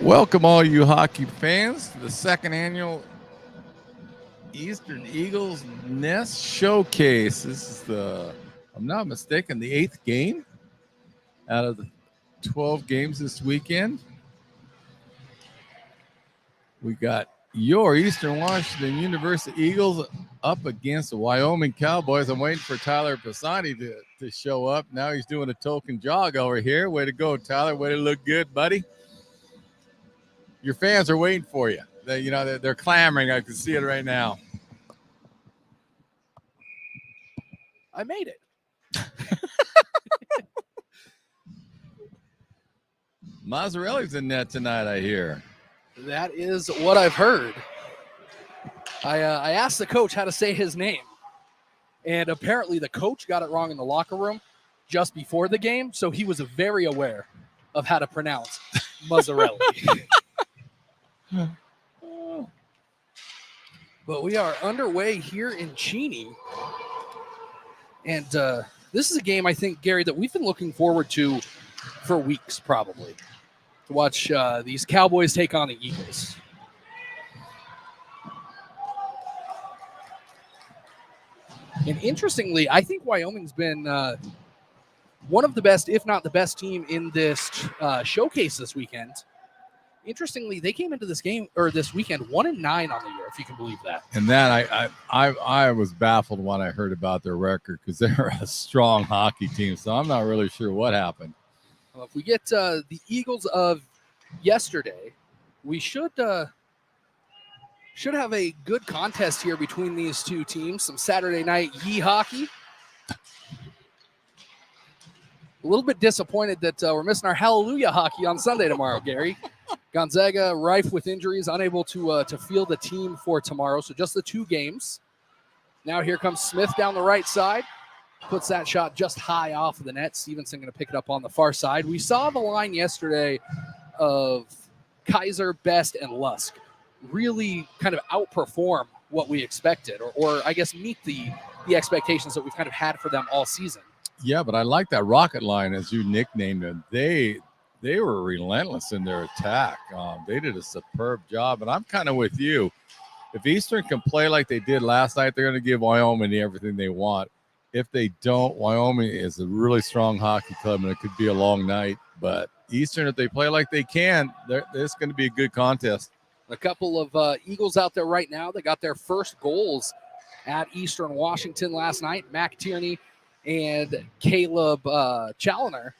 Welcome all you hockey fans to the second annual Eastern Eagles Nest Showcase. This is if I'm not mistaken, the 8th game out of the 12 games this weekend. We got your Eastern Washington University Eagles up against the Wyoming Cowboys. I'm waiting for Tyler Pisani to show up. Now he's doing a token jog over here. Way to go, Tyler. Way to look good, buddy. Your fans are waiting for you. They're clamoring. I can see it right now. I made it. Mazzarelli's in net tonight, I hear. That is what I've heard. I asked the coach how to say his name, and apparently the coach got it wrong in the locker room just before the game, so he was very aware of how to pronounce Mazzarelli. But we are underway here in Cheney. And this is a game, I think, Gary, that we've been looking forward to for weeks, probably, to watch these Cowboys take on the Eagles. And interestingly, I think Wyoming's been one of the best, if not the best team in this showcase this weekend. Interestingly, they came into this game or this weekend 1-9 on the year, if you can believe that. And that I was baffled when I heard about their record because they're a strong hockey team. So I'm not really sure what happened. Well, if we get the Eagles of yesterday, we should have a good contest here between these two teams. Some Saturday night Yee hockey. A little bit disappointed that we're missing our Hallelujah hockey on Sunday tomorrow, Gary. Gonzaga rife with injuries, unable to field the team for tomorrow. So just the two games. Now here comes Smith down the right side. Puts that shot just high off of the net. Stevenson going to pick it up on the far side. We saw the line yesterday of Kaiser, Best, and Lusk really kind of outperform what we expected, or I guess meet the expectations that we've kind of had for them all season. Yeah, but I like that rocket line, as you nicknamed it. They were relentless in their attack. They did a superb job, and I'm kind of with you. If Eastern can play like they did last night, they're going to give Wyoming everything they want. If they don't, Wyoming is a really strong hockey club, and it could be a long night. But Eastern, if they play like they can, it's going to be a good contest. A couple of Eagles out there right now. They got their first goals at Eastern Washington last night. Mac Tierney and Caleb Challoner.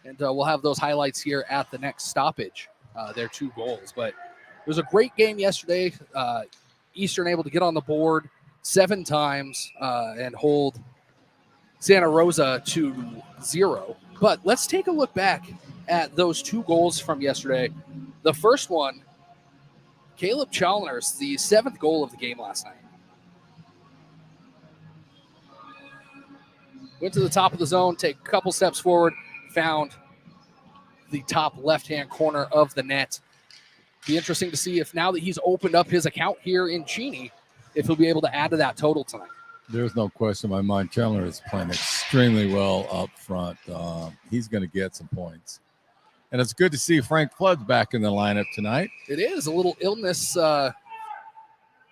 And we'll have those highlights here at the next stoppage, their two goals. But it was a great game yesterday. Eastern able to get on the board 7 times and hold Santa Rosa to 0. But let's take a look back at those two goals from yesterday. The first one, Caleb Challoner's the 7th goal of the game last night. Went to the top of the zone, take a couple steps forward, found the top left-hand corner of the net. Be interesting to see if now that he's opened up his account here in Cheney, if he'll be able to add to that total tonight. There's no question in my mind. Chandler is playing extremely well up front. He's going to get some points. And it's good to see Frank Flood's back in the lineup tonight. It is a little illness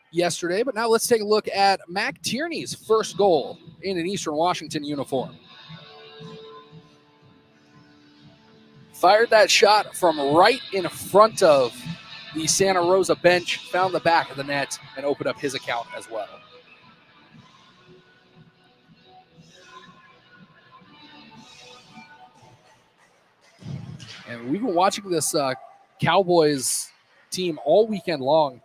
yesterday, but now let's take a look at Mac Tierney's first goal in an Eastern Washington uniform. Fired that shot from right in front of the Santa Rosa bench, found the back of the net, and opened up his account as well. And we've been watching this Cowboys team all weekend long,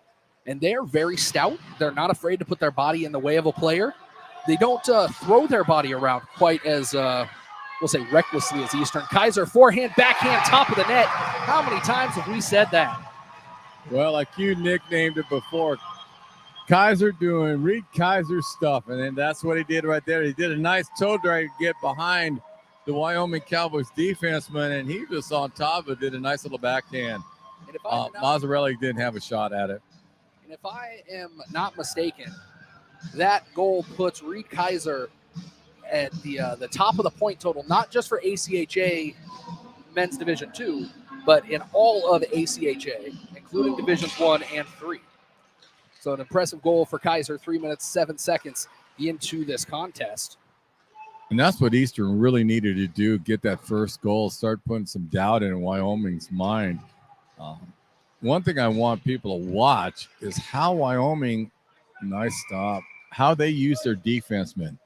and they are very stout. They're not afraid to put their body in the way of a player. They don't throw their body around quite as, we'll say, recklessly as Eastern. Kaiser, forehand, backhand, top of the net. How many times have we said that? Well, like you nicknamed it before, Kaiser doing Reed Kaiser stuff, and then that's what he did right there. He did a nice toe drag to get behind the Wyoming Cowboys defenseman, and he was on top of it, did a nice little backhand. Mazzarelli didn't have a shot at it. And if I am not mistaken, that goal puts Reed Kaiser at the top of the point total, not just for ACHA Men's Division II, but in all of ACHA, including Divisions 1 and 3. So an impressive goal for Kaiser, 3 minutes, 7 seconds into this contest. And that's what Eastern really needed to do, get that first goal, start putting some doubt in Wyoming's mind. One thing I want people to watch is how Wyoming, nice stop, how they use their defensemen.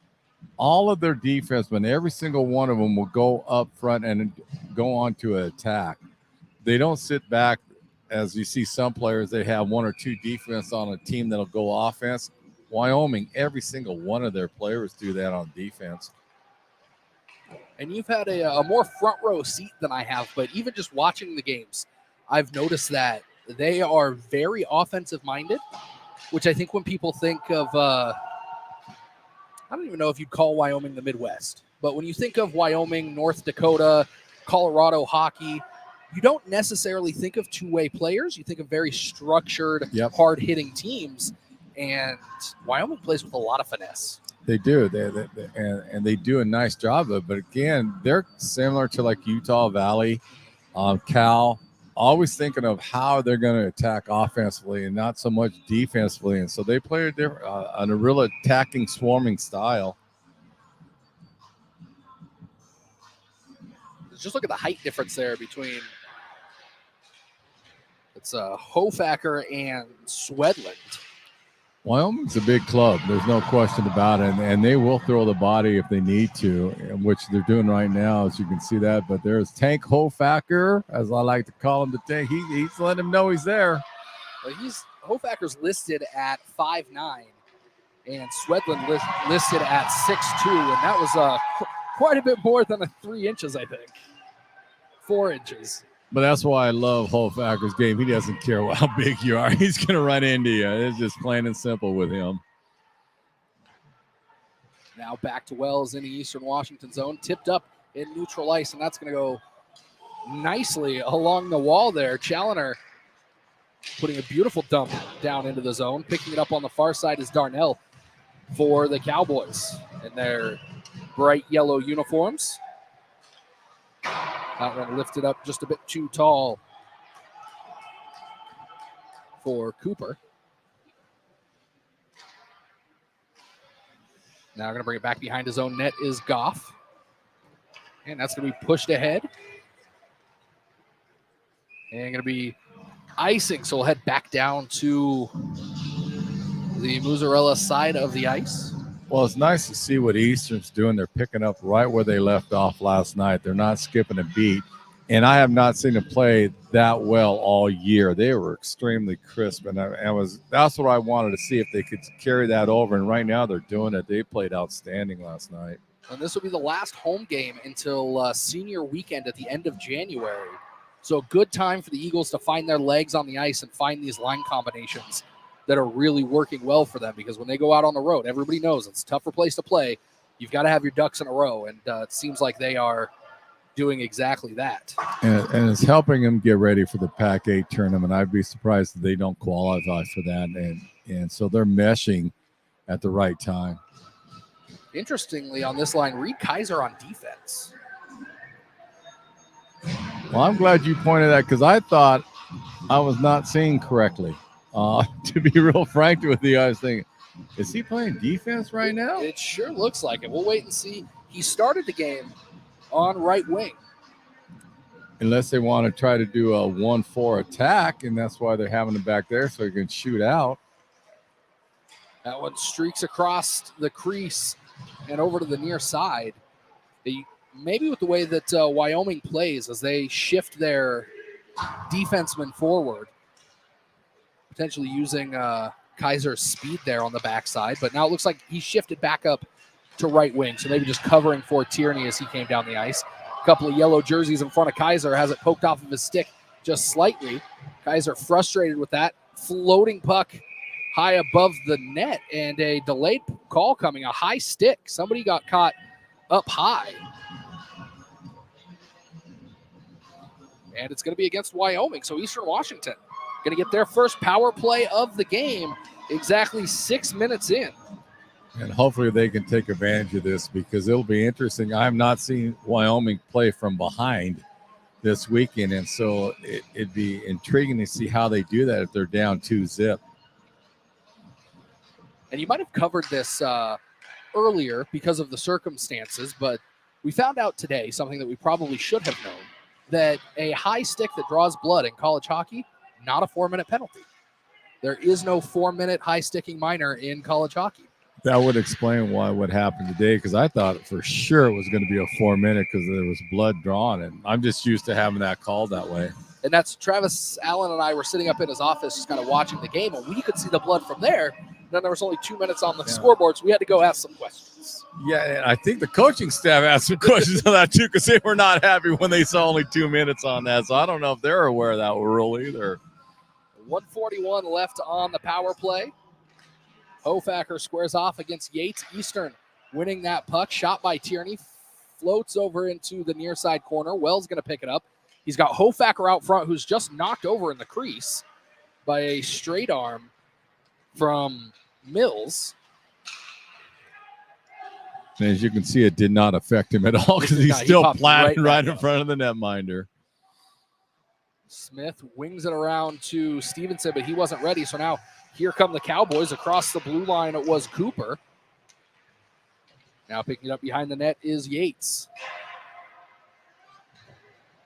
All of their defensemen, every single one of them will go up front and go on to an attack. They don't sit back. As you see some players, they have one or two defense on a team that'll go offense. Wyoming, every single one of their players do that on defense. And you've had a more front row seat than I have, but even just watching the games, I've noticed that they are very offensive minded, which I think when people think of, I don't even know if you'd call Wyoming the Midwest, but when you think of Wyoming, North Dakota, Colorado hockey, you don't necessarily think of two-way players. You think of very structured, hard-hitting teams, and Wyoming plays with a lot of finesse. They do, and they do a nice job of it. But again, they're similar to like Utah Valley, Cal, always thinking of how they're going to attack offensively and not so much defensively. And so they play a real attacking, swarming style. Just look at the height difference there between Hofacker and Swedland. Wyoming's a big club. There's no question about it. And they will throw the body if they need to, which they're doing right now, as you can see that. But there's Tank Hofacker, as I like to call him, the Tank. He's letting him know he's there. Well, Hofacker's listed at 5'9", and Swedland listed at 6'2", and that was quite a bit more than 3 inches, I think. 4 inches. But that's why I love Hofacker's game. He doesn't care how big you are. He's going to run into you. It's just plain and simple with him. Now back to Wells in the Eastern Washington zone. Tipped up in neutral ice, and that's going to go nicely along the wall there. Challoner putting a beautiful dump down into the zone. Picking it up on the far side is Darnell for the Cowboys in their bright yellow uniforms. That one lifted up just a bit too tall for Cooper. Now going to bring it back behind his own net is Goff. And that's going to be pushed ahead. And going to be icing, so we'll head back down to the Mozzarella side of the ice. Well, it's nice to see what Eastern's doing. They're picking up right where they left off last night. They're not skipping a beat. And I have not seen them play that well all year. They were extremely crisp, and that's what I wanted to see, if they could carry that over. And right now they're doing it. They played outstanding last night. And this will be the last home game until senior weekend at the end of January. So a good time for the Eagles to find their legs on the ice and find these line combinations that are really working well for them, because when they go out on the road, everybody knows it's a tougher place to play. You've got to have your ducks in a row, and it seems like they are doing exactly that. And it's helping them get ready for the Pac-8 tournament. I'd be surprised if they don't qualify for that, and so they're meshing at the right time. Interestingly, on this line, Reed Kaiser on defense. Well, I'm glad you pointed that, because I thought I was not seeing correctly. To be real frank with you, I was thinking, is he playing defense right now? It sure looks like it. We'll wait and see. He started the game on right wing. Unless they want to try to do a 1-4 attack, and that's why they're having him back there so he can shoot out. That one streaks across the crease and over to the near side. Maybe with the way that Wyoming plays, as they shift their defenseman forward, potentially using Kaiser's speed there on the backside. But now it looks like he shifted back up to right wing, so maybe just covering for Tierney as he came down the ice. A couple of yellow jerseys in front of Kaiser, has it poked off of his stick just slightly. Kaiser frustrated with that. Floating puck high above the net, and a delayed call coming, a high stick. Somebody got caught up high. And it's going to be against Wyoming, so Eastern Washington going to get their first power play of the game exactly 6 minutes in. And hopefully they can take advantage of this, because it'll be interesting. I've not seen Wyoming play from behind. this weekend. And so it'd be intriguing to see how they do that if they're down 2-0. And you might have covered this earlier because of the circumstances, but we found out today something that we probably should have known, that a high stick that draws blood in college hockey, not a 4-minute penalty. There is no 4-minute high sticking minor in college hockey. That would explain what happened today, because I thought for sure it was going to be a 4-minute because there was blood drawn, and I'm just used to having that called that way. And that's Travis Allen and I were sitting up in his office just kind of watching the game, and we could see the blood from there. Then there was only 2 minutes on the scoreboard, so we had to go ask some questions. Yeah, and I think the coaching staff asked some questions on that too, because they were not happy when they saw only 2 minutes on that. So I don't know if they're aware of that rule either. 1:41 left on the power play. Hofacker squares off against Yates. Eastern winning that puck. Shot by Tierney. Floats over into the near side corner. Wells going to pick it up. He's got Hofacker out front, who's just knocked over in the crease by a straight arm from Mills. And as you can see, it did not affect him at all, because he's still planted right in front of the netminder. Smith wings it around to Stevenson, but he wasn't ready. So now here come the Cowboys. Across the blue line, it was Cooper. Now picking it up behind the net is Yates.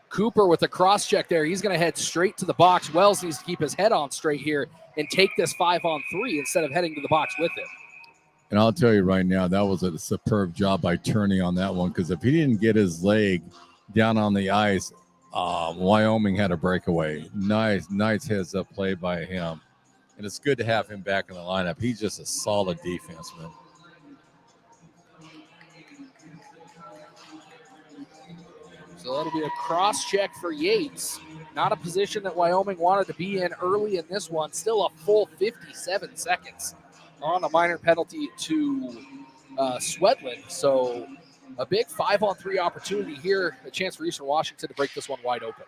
Cooper with a cross check there. He's going to head straight to the box. Wells needs to keep his head on straight here and take this 5-on-3 instead of heading to the box with it. And I'll tell you right now, that was a superb job by Turney on that one, because if he didn't get his leg down on the ice, Wyoming had a breakaway. Nice heads up play by him. And it's good to have him back in the lineup. He's just a solid defenseman. So that'll be a cross check for Yates. Not a position that Wyoming wanted to be in early in this one. Still a full 57 seconds on a minor penalty to Swedlund. So a big 5-on-3 opportunity here. A chance for Eastern Washington to break this one wide open.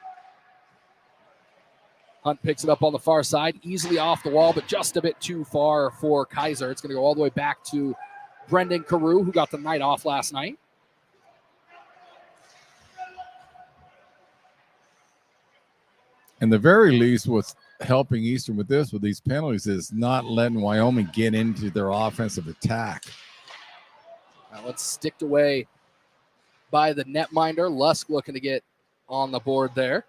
Hunt picks it up on the far side. Easily off the wall, but just a bit too far for Kaiser. It's going to go all the way back to Brendan Carew, who got the night off last night. And the very least, what's helping Eastern with these penalties, is not letting Wyoming get into their offensive attack. Now let's sticked away by the netminder. Lusk looking to get on the board there.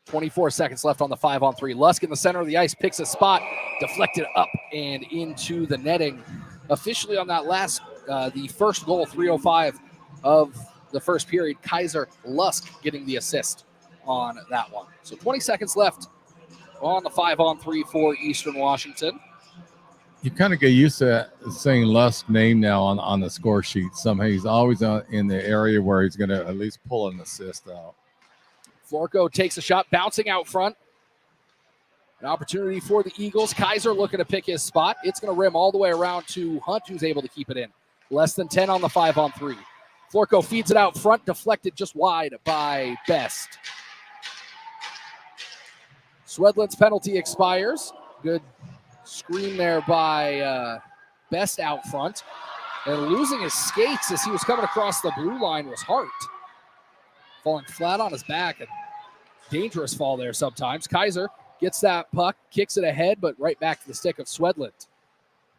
24 seconds left on the 5-on-3. Lusk in the center of the ice picks a spot, deflected up and into the netting. Officially on that last, the first goal, 3:05 of the first period, Kaiser Lusk getting the assist on that one. So 20 seconds left on the 5-on-3 for Eastern Washington. You kind of get used to saying Lusk's name now on the score sheet. Somehow he's always in the area where he's going to at least pull an assist out. Florco takes a shot, bouncing out front. An opportunity for the Eagles. Kaiser looking to pick his spot. It's going to rim all the way around to Hunt, who's able to keep it in. Less than 10 on the 5-on-3. Florco feeds it out front, deflected just wide by Best. Swedlund's penalty expires. Good screen there by Best out front. And losing his skates as he was coming across the blue line was Hart. Falling flat on his back. A dangerous fall there sometimes. Kaiser gets that puck, kicks it ahead, but right back to the stick of Swedlund.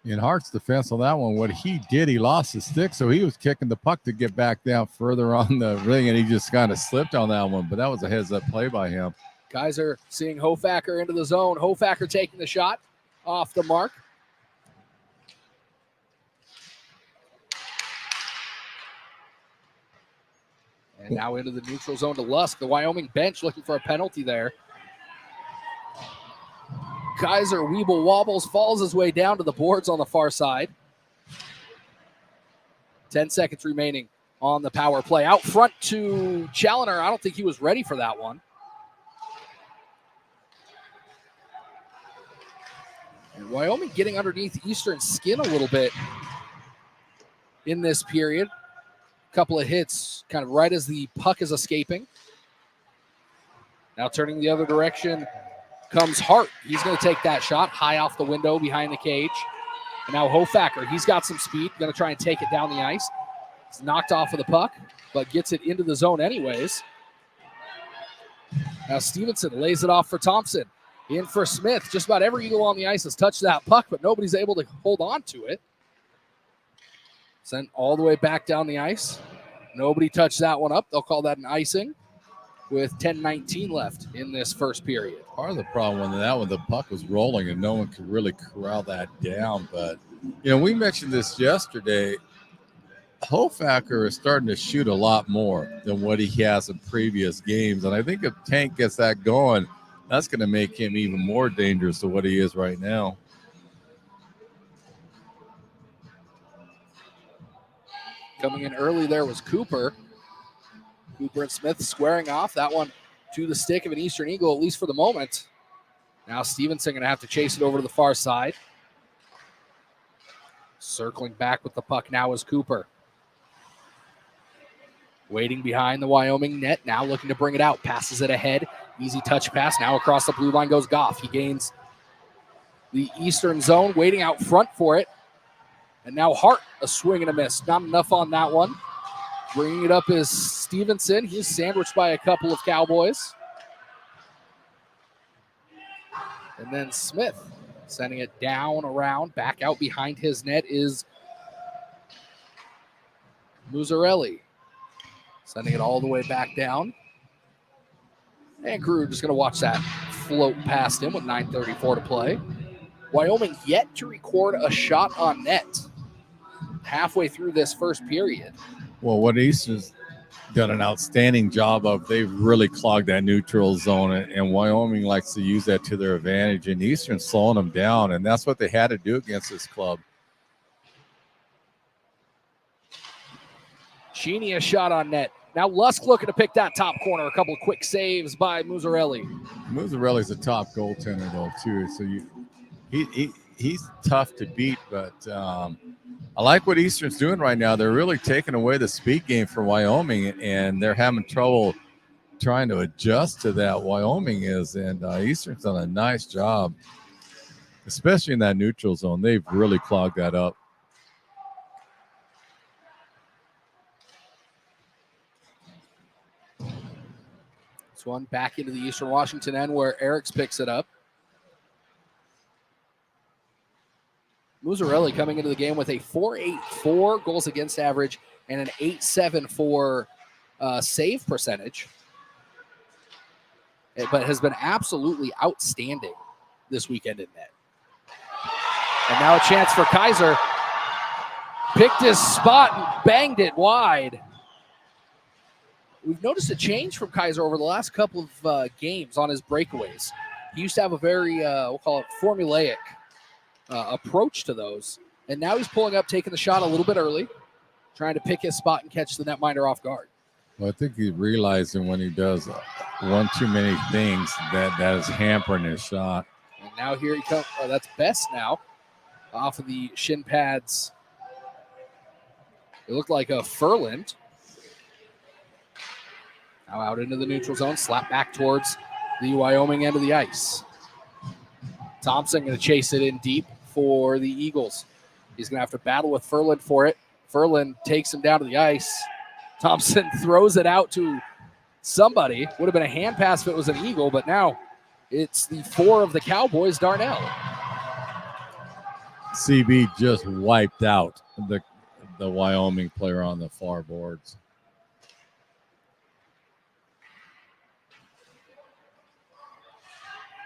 In Hart's defense on that one, what he did, he lost his stick, so he was kicking the puck to get back down further on the ring, and he just kind of slipped on that one, but that was a heads-up play by him. Kaiser seeing Hofacker into the zone. Hofacker taking the shot off the mark. And now into the neutral zone to Lusk. The Wyoming bench looking for a penalty there. Kaiser weeble wobbles, falls his way down to the boards on the far side. 10 seconds remaining on the power play. Out front to Challoner. I don't think he was ready for that one. And Wyoming getting underneath Eastern's skin a little bit in this period. Couple of hits kind of right as the puck is escaping. Now turning the other direction comes Hart. He's going to take that shot high off the window behind the cage. And now Hofacker, he's got some speed, going to try and take it down the ice. It's knocked off of the puck, but gets it into the zone anyways. Now Stevenson lays it off for Thompson. In for Smith. Just about every Eagle on the ice has touched that puck, but nobody's able to hold on to it. Sent all the way back down the ice. Nobody touched that one up. They'll call that an icing with 10:19 left in this first period. Part of the problem with that one, the puck was rolling and no one could really corral that down. But, you know, we mentioned this yesterday. Hofacker is starting to shoot a lot more than what he has in previous games. And I think if Tank gets that going, that's going to make him even more dangerous than what he is right now. Coming in early there was Cooper. Cooper and Smith squaring off. That one to the stick of an Eastern Eagle, at least for the moment. Now Stevenson going to have to chase it over to the far side. Circling back with the puck now is Cooper. Waiting behind the Wyoming net. Now looking to bring it out. Passes it ahead. Easy touch pass. Now across the blue line goes Goff. He gains the Eastern zone. Waiting out front for it. And now Hart, a swing and a miss. Not enough on that one. Bringing it up is Stevenson. He's sandwiched by a couple of Cowboys. And then Smith sending it down, around. Back out behind his net is Muzzarelli. Sending it all the way back down. And Crew just going to watch that float past him with 9:34 to play. Wyoming yet to record a shot on net halfway through this first period. Well, what Eastern's done an outstanding job of, they've really clogged that neutral zone, and Wyoming likes to use that to their advantage, and Eastern's slowing them down, and that's what they had to do against this club. Cheney a shot on net. Now Lusk looking to pick that top corner. A couple of quick saves by Muzzarelli. Muzzarelli's a top goaltender, though, too, so he's tough to beat, but I like what Eastern's doing right now. They're really taking away the speed game for Wyoming, and they're having trouble trying to adjust to that. Wyoming is, and Eastern's done a nice job, especially in that neutral zone. They've really clogged that up. This one back into the Eastern Washington end where Eriks picks it up. Muzzarelli coming into the game with a .484 goals against average and an .874 save percentage, but has been absolutely outstanding this weekend in net. And now a chance for Kaiser. Picked his spot and banged it wide. We've noticed a change from Kaiser over the last couple of games on his breakaways. He used to have a very, we'll call it formulaic approach to those. And now he's pulling up, taking the shot a little bit early, trying to pick his spot and catch the netminder off guard. Well, I think he's realizing when he does one too many things that is hampering his shot. And now here he comes. Oh, that's Best now off of the shin pads. It looked like a Furland. Now out into the neutral zone, slap back towards the Wyoming end of the ice. Thompson going to chase it in deep for the Eagles. He's going to have to battle with Furland for it. Furland takes him down to the ice. Thompson throws it out to somebody. Would have been a hand pass if it was an Eagle, but now it's the 4 of the Cowboys, Darnell. CB just wiped out the Wyoming player on the far boards.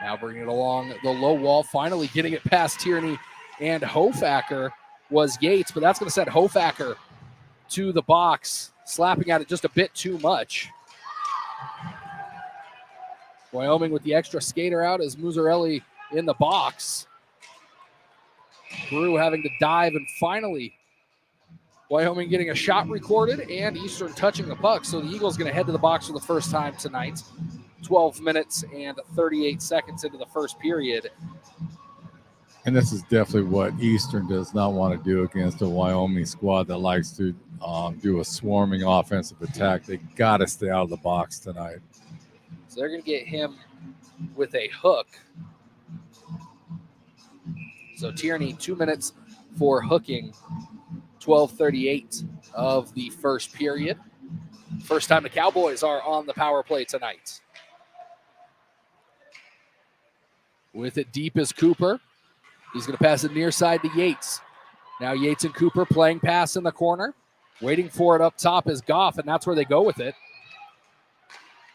Now bringing it along the low wall, finally getting it past Tierney and Hofacker was Yates, but that's going to send Hofacker to the box, slapping at it just a bit too much. Wyoming with the extra skater out as Muzzarelli in the box. Brew having to dive, and finally Wyoming getting a shot recorded and Eastern touching the puck. So the Eagles going to head to the box for the first time tonight. 12 minutes and 38 seconds into the first period. And this is definitely what Eastern does not want to do against a Wyoming squad that likes to do a swarming offensive attack. They got to stay out of the box tonight. So they're going to get him with a hook. So Tierney, 2 minutes for hooking. 12:38 of the first period. First time the Cowboys are on the power play tonight. With it deep is Cooper. He's going to pass it near side to Yates. Now Yates and Cooper playing pass in the corner. Waiting for it up top is Goff, and that's where they go with it.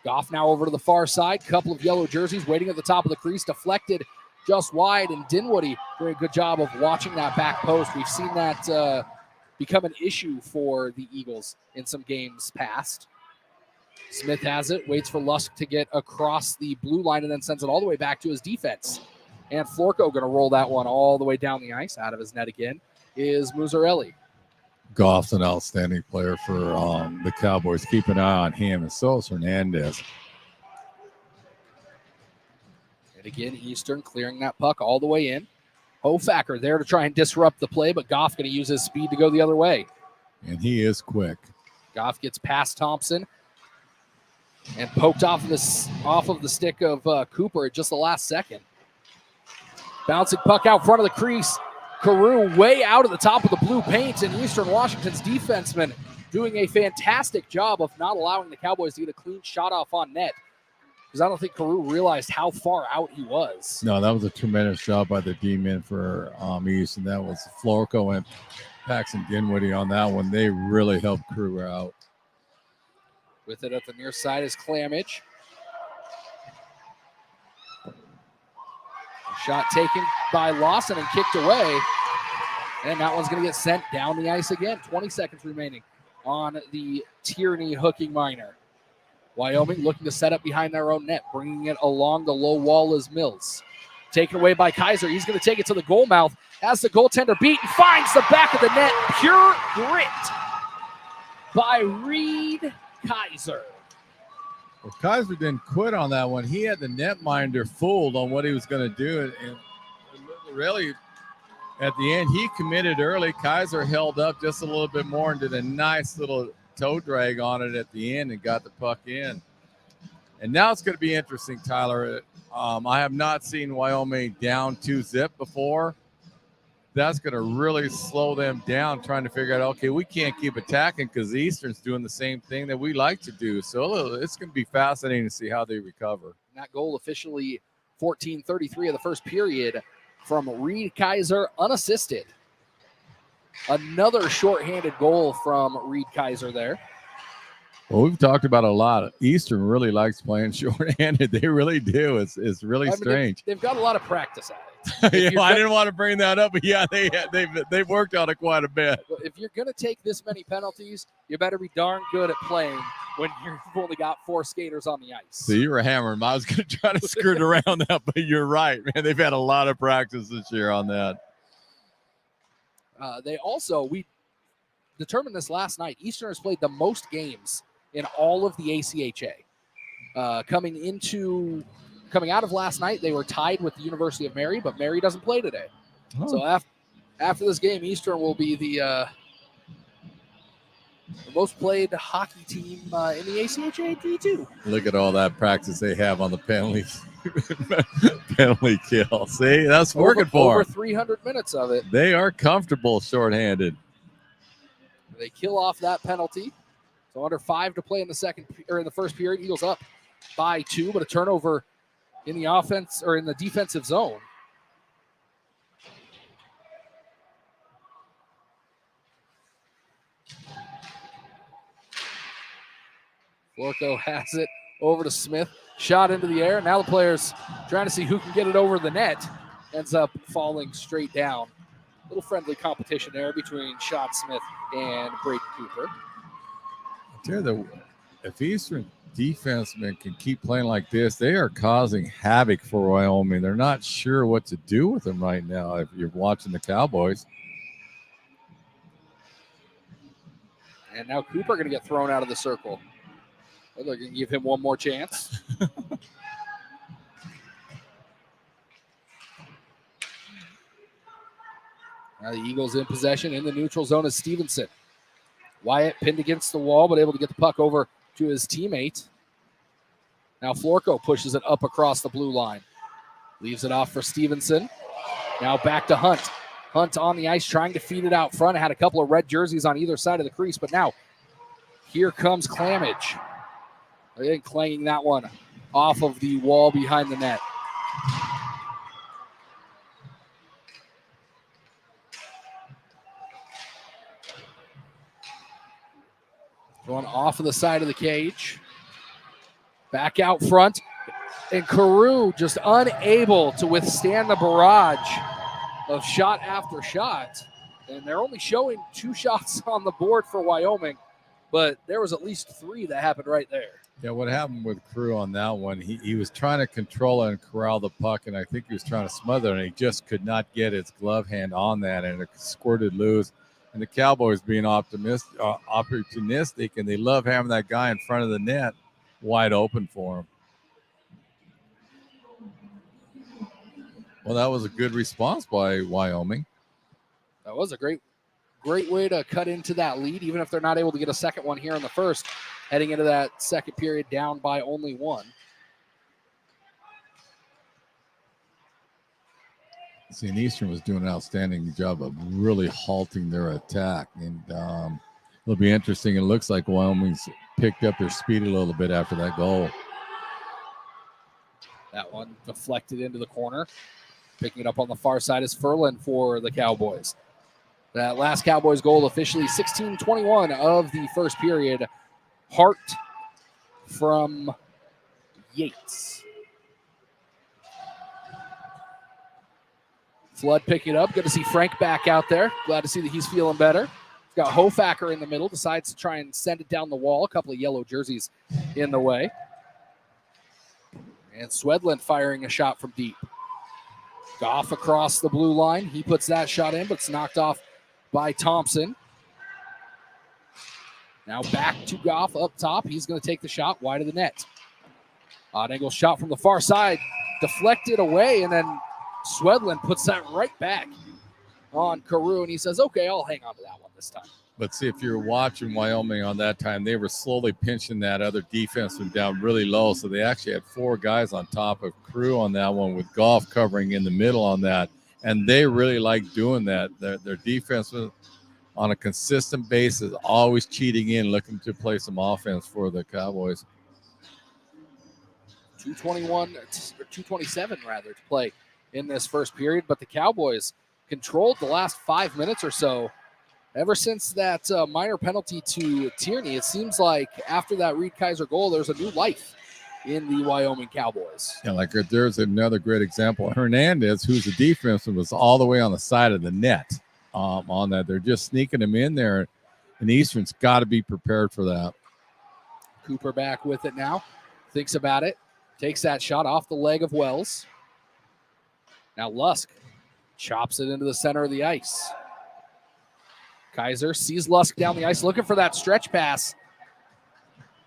Goff now over to the far side. Couple of yellow jerseys waiting at the top of the crease. Deflected just wide, and Dinwiddie doing a good job of watching that back post. We've seen that become an issue for the Eagles in some games past. Smith has it, waits for Lusk to get across the blue line, and then sends it all the way back to his defense. And Florco going to roll that one all the way down the ice. Out of his net again is Muzzarelli. Goff's an outstanding player for the Cowboys. Keep an eye on him, and so is Hernandez. And again, Eastern clearing that puck all the way in. Hofacker there to try and disrupt the play, but Goff going to use his speed to go the other way. And he is quick. Goff gets past Thompson and poked off of the stick of Cooper at just the last second. Bouncing puck out front of the crease. Carew way out at the top of the blue paint, and Eastern Washington's defenseman doing a fantastic job of not allowing the Cowboys to get a clean shot off on net, because I don't think Carew realized how far out he was. No, that was a tremendous job by the D-men for East, and that was Florco and Paxton Dinwiddie on that one. They really helped Carew out. With it at the near side is Clamage. Shot taken by Lawson and kicked away. And that one's going to get sent down the ice again. 20 seconds remaining on the Tierney hooking minor. Wyoming looking to set up behind their own net. Bringing it along the low wall is Mills. Taken away by Kaiser. He's going to take it to the goal mouth. Has the goaltender beat and finds the back of the net. Pure grit by Reed Kaiser. Well, Kaiser didn't quit on that one. He had the netminder fooled on what he was going to do. And really, at the end, he committed early. Kaiser held up just a little bit more and did a nice little toe drag on it at the end and got the puck in. And now it's going to be interesting, Tyler. I have not seen Wyoming down 2-0 before. That's going to really slow them down, trying to figure out, okay, we can't keep attacking because Eastern's doing the same thing that we like to do. So it's going to be fascinating to see how they recover. That goal officially 14:33 of the first period from Reed Kaiser, unassisted. Another shorthanded goal from Reed Kaiser there. Well, we've talked about a lot. Eastern really likes playing shorthanded. They really do. It's really strange. They've got a lot of practice at it. Yeah, I didn't want to bring that up, but yeah, they've worked on it quite a bit. If you're going to take this many penalties, you better be darn good at playing when you've only got 4 skaters on the ice. So you were hammering. I was going to try to skirt around that, but you're right, man. They've had a lot of practice this year on that. We determined this last night. Eastern has played the most games in all of the ACHA. Coming out of last night, they were tied with the University of Mary, but Mary doesn't play today. Oh. So after this game, Eastern will be the most played hockey team in the ACHA D2. Look at all that practice they have on the penalty kill. See, that's working for over 300 minutes of it. They are comfortable shorthanded. They kill off that penalty. So under 5 to play in the first period. Eagles up by 2, but a turnover in the offense or in the defensive zone. Florco has it over to Smith. Shot into the air. Now the players trying to see who can get it over the net. Ends up falling straight down. A little friendly competition there between Sean Smith and Braden Cooper. If Eastern defensemen can keep playing like this, they are causing havoc for Wyoming. They're not sure what to do with them right now if you're watching the Cowboys. And now Cooper going to get thrown out of the circle. They're going to give him one more chance. Now the Eagles in possession in the neutral zone is Stevenson. Wyatt pinned against the wall, but able to get the puck over to his teammate. Now Florco pushes it up across the blue line. Leaves it off for Stevenson. Now back to Hunt. Hunt on the ice trying to feed it out front. Had a couple of red jerseys on either side of the crease, but now here comes Clamage. Again, clanging that one off of the wall behind the net. Going off of the side of the cage. Back out front. And Carew just unable to withstand the barrage of shot after shot. And they're only showing 2 shots on the board for Wyoming, but there was at least 3 that happened right there. Yeah, what happened with Carew on that one, he was trying to control and corral the puck, and I think he was trying to smother it, and he just could not get his glove hand on that, and it squirted loose. And the Cowboys being opportunistic, and they love having that guy in front of the net wide open for him. Well, that was a good response by Wyoming. That was a great way to cut into that lead, even if they're not able to get a second one here in the first, heading into that second period down by only 1. See, and Eastern was doing an outstanding job of really halting their attack. And it'll be interesting. It looks like Wyoming's picked up their speed a little bit after that goal. That one deflected into the corner. Picking it up on the far side is Ferland for the Cowboys. That last Cowboys goal officially 16:21 of the first period. Hart from Yates. Flood picking it up. Good to see Frank back out there. Glad to see that he's feeling better. He's got Hofacker in the middle. Decides to try and send it down the wall. A couple of yellow jerseys in the way. And Swedland firing a shot from deep. Goff across the blue line. He puts that shot in, but it's knocked off by Thompson. Now back to Goff up top. He's going to take the shot wide of the net. Odd angle shot from the far side. Deflected away, and then Swedland puts that right back on Carew, and he says, okay, I'll hang on to that one this time. But see, if you're watching Wyoming on that time, they were slowly pinching that other defenseman down really low. So they actually had 4 guys on top of Carew on that one with Goff covering in the middle on that. And they really like doing that. Their defense was on a consistent basis, always cheating in, looking to play some offense for the Cowboys. 2:27 rather to play in this first period, but the Cowboys controlled the last 5 minutes or so. Ever since that minor penalty to Tierney, it seems like after that Reed Kaiser goal, there's a new life in the Wyoming Cowboys. Yeah, like there's another great example. Hernandez, who's a defenseman, was all the way on the side of the net on that. They're just sneaking him in there, and Eastern's got to be prepared for that. Cooper back with it now. Thinks about it. Takes that shot off the leg of Wells. Now Lusk chops it into the center of the ice. Kaiser sees Lusk down the ice looking for that stretch pass.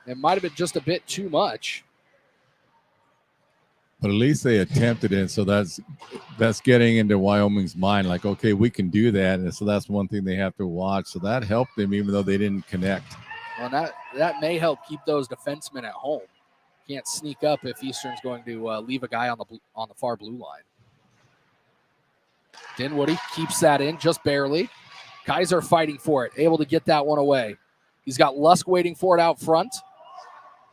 It might have been just a bit too much. But at least they attempted it, so that's getting into Wyoming's mind, like, okay, we can do that. And so that's one thing they have to watch. So that helped them, even though they didn't connect. Well, that may help keep those defensemen at home. Can't sneak up if Eastern's going to leave a guy on the far blue line. Dinwiddie keeps that in just barely. Kaiser fighting for it, able to get that one away. He's got Lusk waiting for it out front.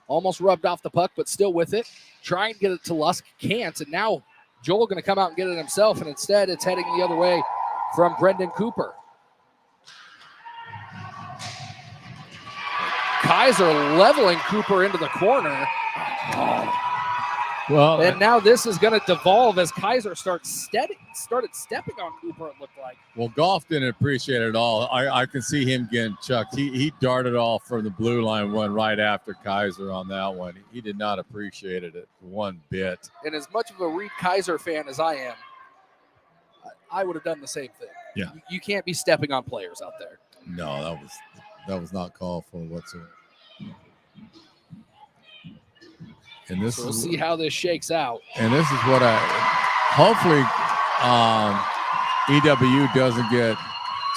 Almost rubbed off the puck, but still with it. Trying to get it to Lusk, can't. And now Joel going to come out and get it himself, and instead it's heading the other way from Brendan Cooper. Kaiser leveling Cooper into the corner. Well, and now this is going to devolve as Kaiser started stepping on Cooper, it looked like. Well, Goff didn't appreciate it at all. I can see him getting chucked. He darted off from the blue line one right after Kaiser on that one. He did not appreciate it one bit. And as much of a Reed Kaiser fan as I am, I would have done the same thing. Yeah. You can't be stepping on players out there. No, that was not called for whatsoever. And this we'll see how this shakes out. And this is what hopefully EWU doesn't get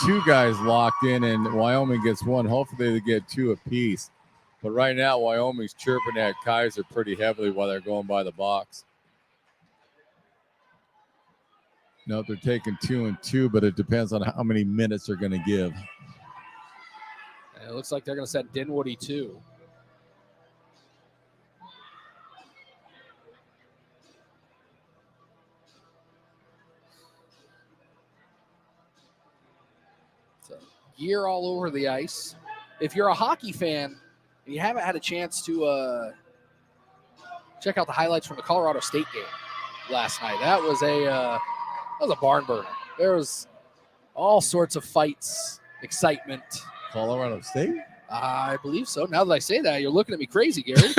2 guys locked in and Wyoming gets 1. Hopefully they get 2 apiece. But right now, Wyoming's chirping at Kaiser pretty heavily while they're going by the box. No, they're taking 2 and 2, but it depends on how many minutes they're going to give. It looks like they're going to send Dinwiddie too. Gear all over the ice. if you're a hockey fan and you haven't had a chance to check out the highlights from the Colorado State game last night, that was a barn burner. There was all sorts of fights, excitement. Colorado State? I believe so. Now that I say that, you're looking at me crazy, Gary.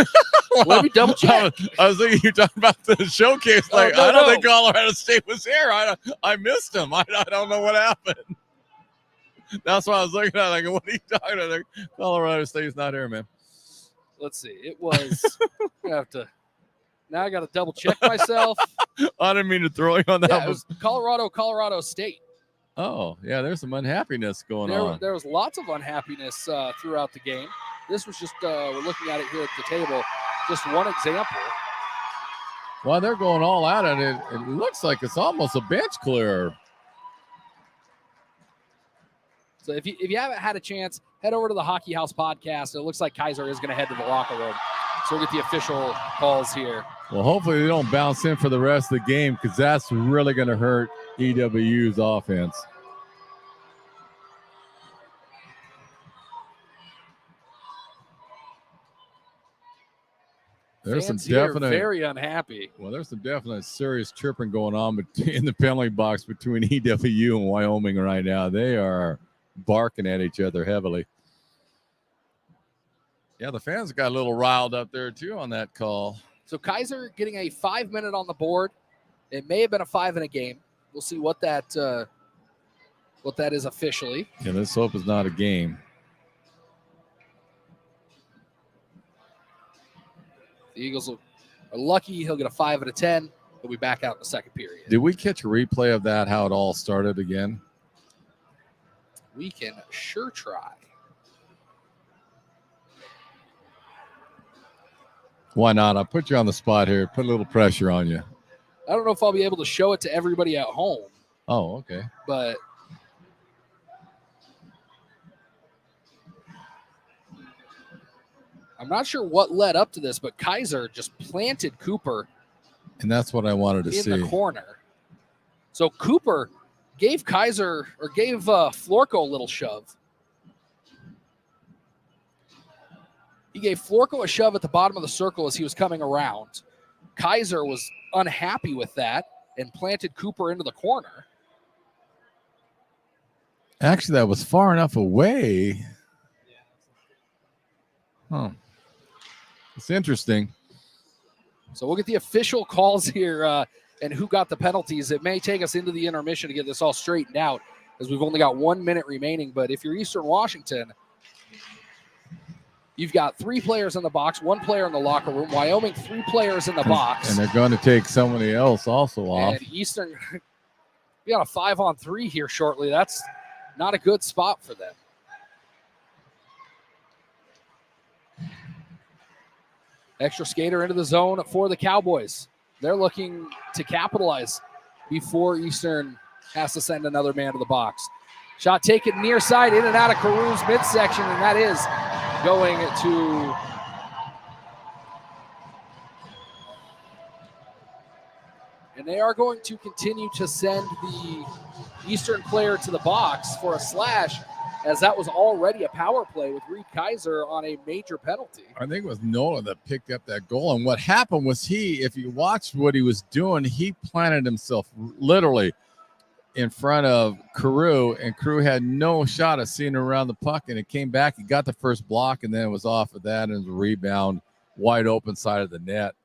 Let me double check. I was thinking you're talking about the showcase. Like, no, I don't no. think Colorado State was here. I missed him. I don't know what happened. That's why I was looking at. Like, what are you talking about? Like, Colorado State's not here, man. Let's see. It was. I have to. Now I got to double check myself. I didn't mean to throw you on that. Yeah, it was Colorado State. Oh, yeah, there's some unhappiness going on. There was lots of unhappiness throughout the game. This was just, we're looking at it here at the table, just one example. Well, they're going all out at it. It looks like it's almost a bench clear. So if you haven't had a chance, head over to the Hockey House podcast. It looks like Kaiser is going to head to the locker room. So we'll get the official calls here. Well, hopefully they don't bounce in for the rest of the game, because that's really going to hurt EWU's offense. There's Fans some here definite, very unhappy. Well, there's some definite serious tripping going on in the penalty box between EWU and Wyoming right now. They are barking at each other heavily. Yeah, the fans got a little riled up there too on that call. So Kaiser getting a 5-minute on the board. It may have been a 5 in a game. We'll see what that is officially. Yeah, let's hope it's not a game. The Eagles are lucky. He'll get a 5 out of 10. He'll be back out in the second period. Did we catch a replay of that, how it all started again? We can sure try. Why not? I'll put you on the spot here. Put a little pressure on you. I don't know if I'll be able to show it to everybody at home, Oh, okay. but I'm not sure what led up to this, but Kaiser just planted Cooper. And that's what I wanted to see. In the corner. So Cooper gave Florko a little shove. He gave Florko a shove at the bottom of the circle as he was coming around. Kaiser was unhappy with that and planted Cooper into the corner. Actually, that was far enough away. Huh. It's interesting. So we'll get the official calls here and who got the penalties. It may take us into the intermission to get this all straightened out, as we've only got 1 minute remaining. But if you're Eastern Washington, you've got 3 players in the box, 1 player in the locker room. Wyoming, 3 players in the box. And they're going to take somebody else also off. And Eastern, we got a 5-on-3 here shortly. That's not a good spot for them. Extra skater into the zone for the Cowboys. They're looking to capitalize before Eastern has to send another man to the box. Shot taken near side, in and out of Carew's midsection, and that is going to and they are going to continue to send the Eastern player to the box for a slash, as that was already a power play with Reed Kaiser on a major penalty. I think it was Nola that picked up that goal. And what happened was if you watched what he was doing, he planted himself literally in front of Carew, and Carew had no shot of seeing around the puck, and it came back. He got the first block, and then it was off of that, and it was a rebound wide open side of the net.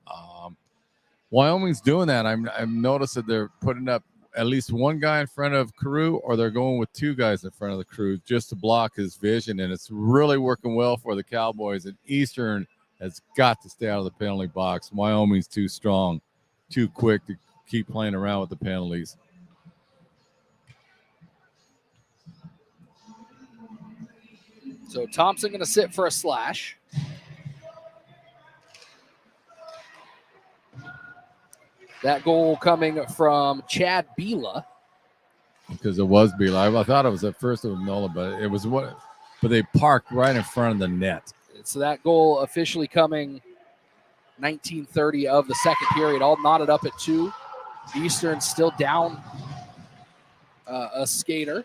Wyoming's doing that. I've noticed that they're putting up at least 1 guy in front of Carew, or they're going with 2 guys in front of the Carew just to block his vision, and it's really working well for the Cowboys. And Eastern has got to stay out of the penalty box. Wyoming's too strong, too quick to keep playing around with the penalties. So Thompson going to sit for a slash. That goal coming from Chad Bila. Because it was Bila. I thought it was at first it was Nola, but it was but they parked right in front of the net. So that goal officially coming 19:30 of the second period, all knotted up at 2. Eastern still down a skater.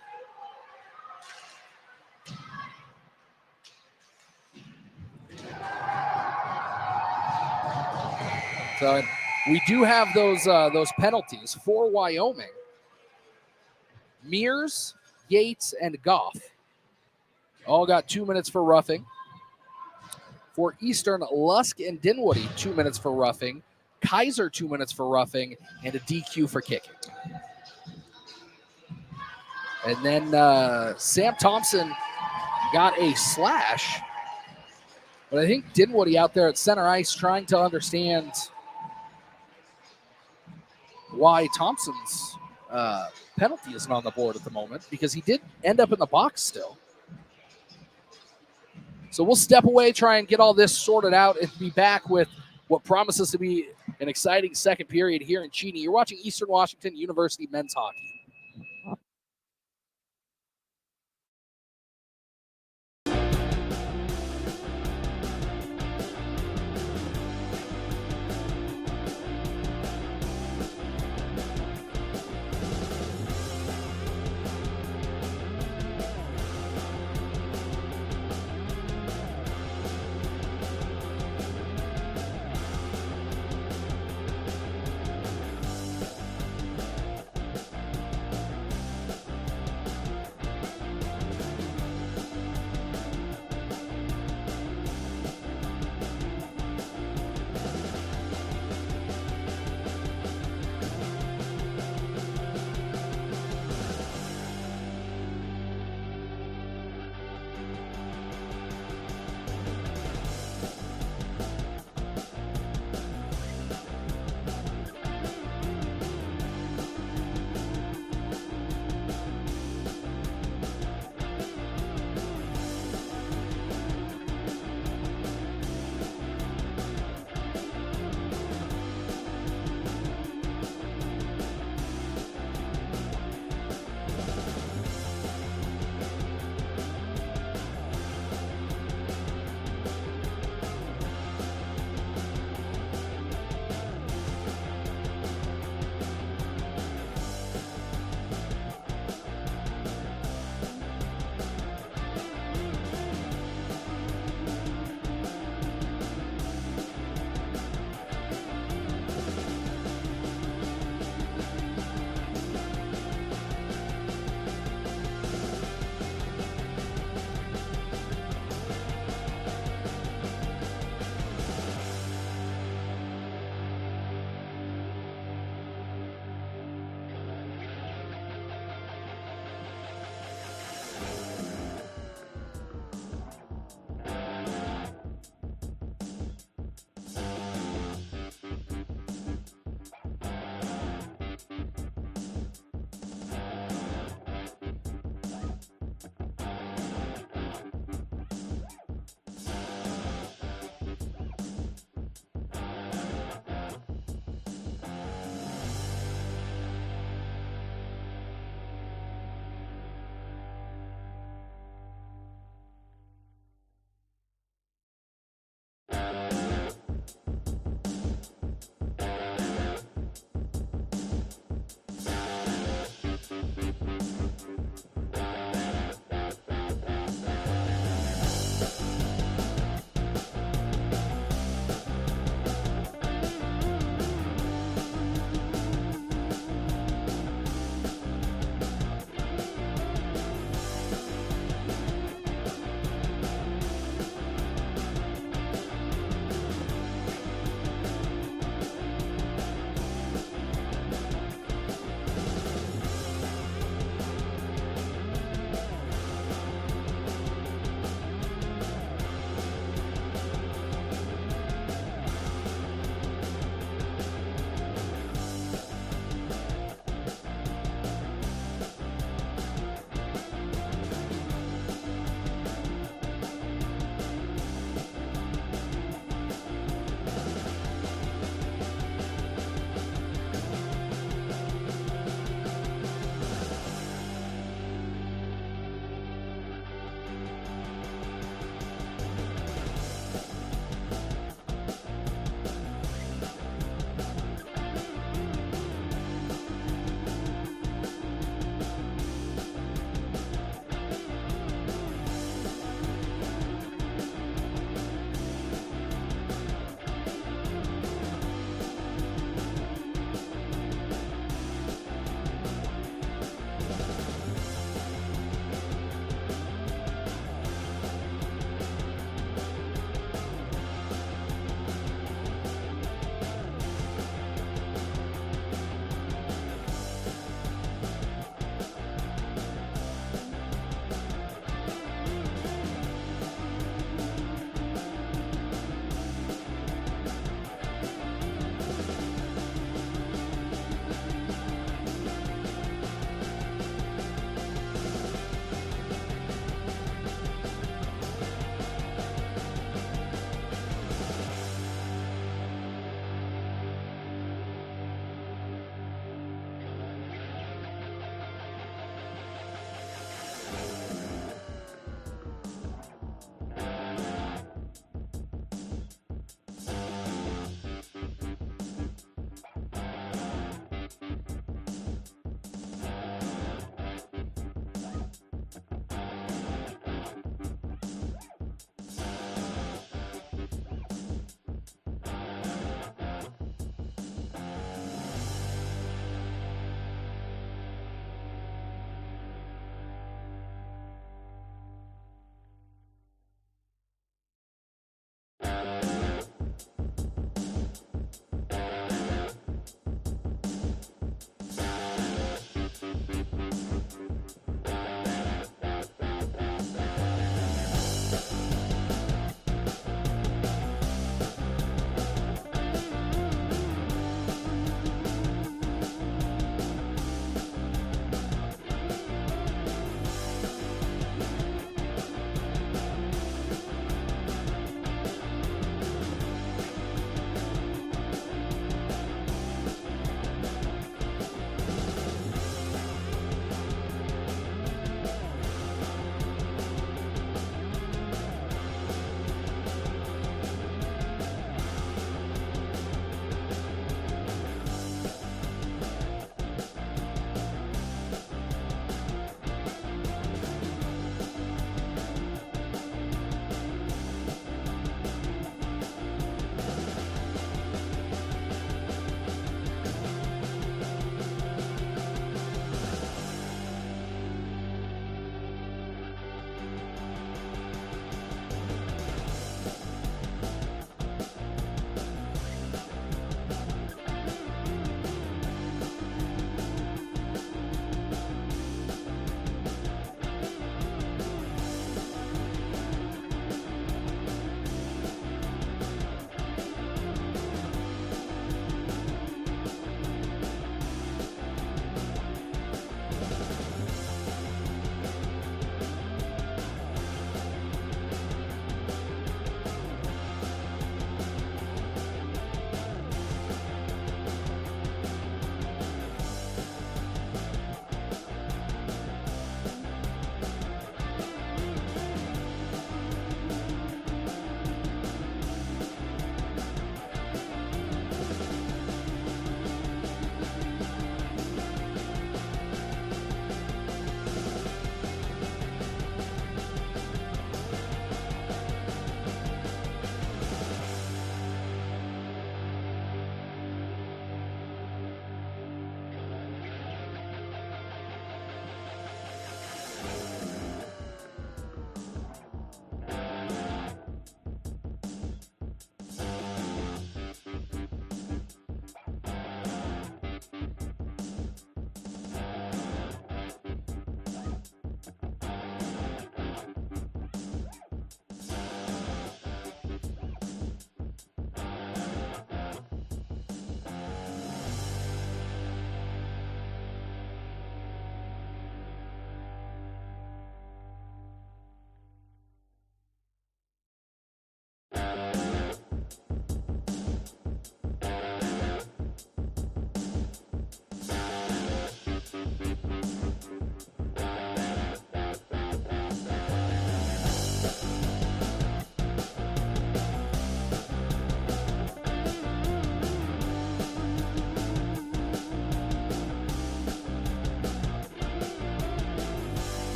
So we do have those penalties for Wyoming. Mears, Yates, and Goff all got 2 minutes for roughing. For Eastern, Lusk and Dinwiddie, 2 minutes for roughing. Kaiser, 2 minutes for roughing, and a DQ for kicking. And then Sam Thompson got a slash. But I think Dinwiddie out there at center ice trying to understand why Thompson's penalty isn't on the board at the moment, because he did end up in the box still. So we'll step away, try and get all this sorted out, and be back with what promises to be an exciting second period here in Cheney. You're watching Eastern Washington University men's hockey.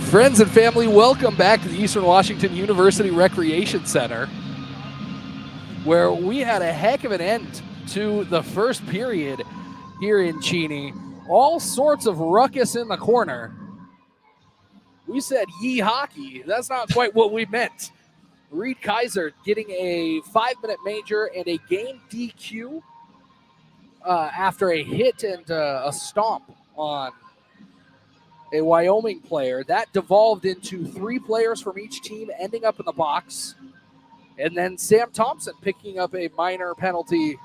Friends and family, welcome back to the Eastern Washington University Recreation Center, where we had a heck of an end to the first period here in Cheney. All sorts of ruckus in the corner. We said yee hockey. That's not quite what we meant. Reed Kaiser getting a 5-minute major and a game DQ after a hit and a stomp on a Wyoming player. That devolved into 3 players from each team ending up in the box. And then Sam Thompson picking up a minor penalty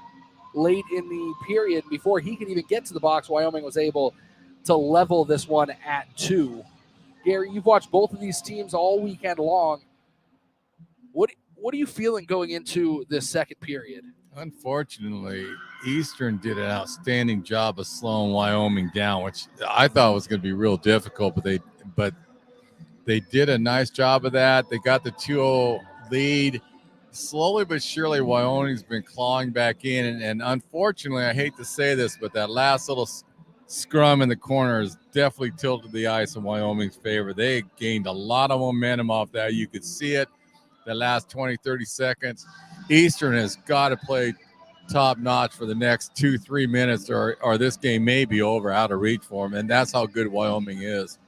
late in the period. Before he could even get to the box, Wyoming was able to level this one at 2. Gary, you've watched both of these teams all weekend long. What are you feeling going into this second period? Unfortunately, Eastern did an outstanding job of slowing Wyoming down, which I thought was going to be real difficult, but they did a nice job of that. They got the 2-0 lead. Slowly but surely, Wyoming's been clawing back in, and unfortunately, I hate to say this, but that last little scrum in the corner has definitely tilted the ice in Wyoming's favor. They gained a lot of momentum off that. You could see it the last 20, 30 seconds. Eastern has got to play top notch for the next 2-3 minutes, or this game may be over, out of reach for them, and that's how good Wyoming is.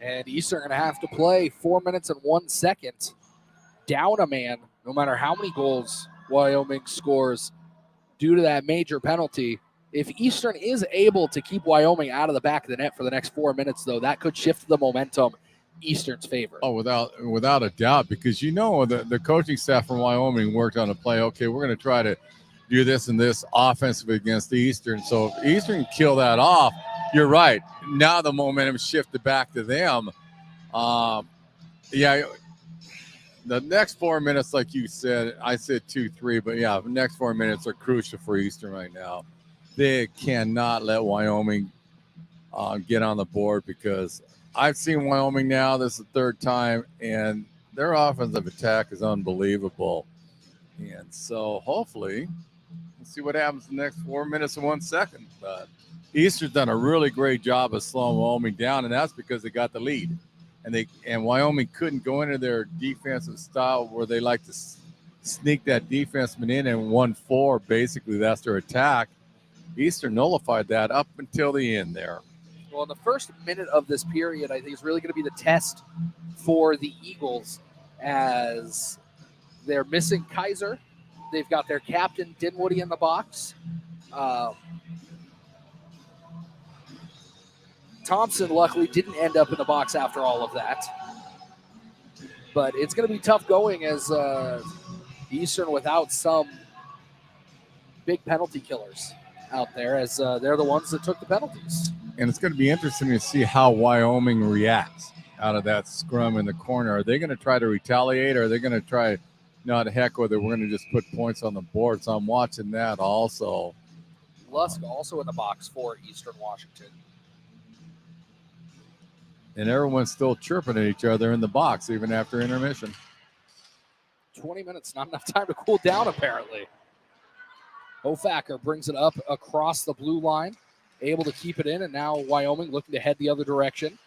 And Eastern going to have to play 4 minutes and 1 second down a man, no matter how many goals Wyoming scores due to that major penalty. If Eastern is able to keep Wyoming out of the back of the net for the next 4 minutes, though, that could shift the momentum Eastern's favor. Oh, without a doubt, because the coaching staff from Wyoming worked on a play. Okay, we're going to try to do this and this offensively against the Eastern. So if Eastern can kill that off, you're right. Now the momentum shifted back to them. Yeah, the next 4 minutes, like you said, I said 2-3, but yeah, the next 4 minutes are crucial for Eastern right now. They cannot let Wyoming get on the board, because I've seen Wyoming now. This is the third time, and their offensive attack is unbelievable. And so hopefully we'll see what happens in the next 4 minutes and 1 second. But Eastern's done a really great job of slowing Wyoming down, and that's because they got the lead. And Wyoming couldn't go into their defensive style where they like to sneak that defenseman in and 1-4. Basically, that's their attack. Eastern nullified that up until the end there. Well, in the first minute of this period, I think is really going to be the test for the Eagles, as they're missing Kaiser. They've got their captain, Dinwiddie, in the box. Thompson, luckily, didn't end up in the box after all of that. But it's going to be tough going, as Eastern without some big penalty killers out there, as they're the ones that took the penalties. And it's going to be interesting to see how Wyoming reacts out of that scrum in the corner. Are they going to try to retaliate, or are they going to try, not heck with it, we're going to just put points on the board? So I'm watching that also. Lusk also in the box for Eastern Washington. And everyone's still chirping at each other in the box, even after intermission. 20 minutes, not enough time to cool down, apparently. Ofacker brings it up across the blue line, able to keep it in, and now Wyoming looking to head the other direction.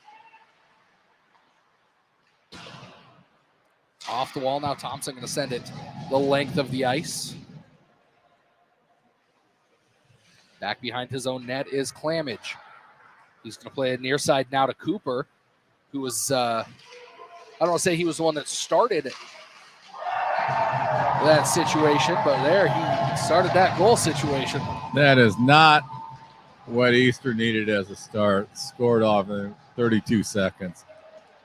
Off the wall now, Thompson going to send it the length of the ice. Back behind his own net is Clamage. He's going to play it near side now to Cooper, who was, I don't want to say he was the one that started that situation, but there he started that goal situation. That is not what Eastern needed as a start. Scored off in 32 seconds.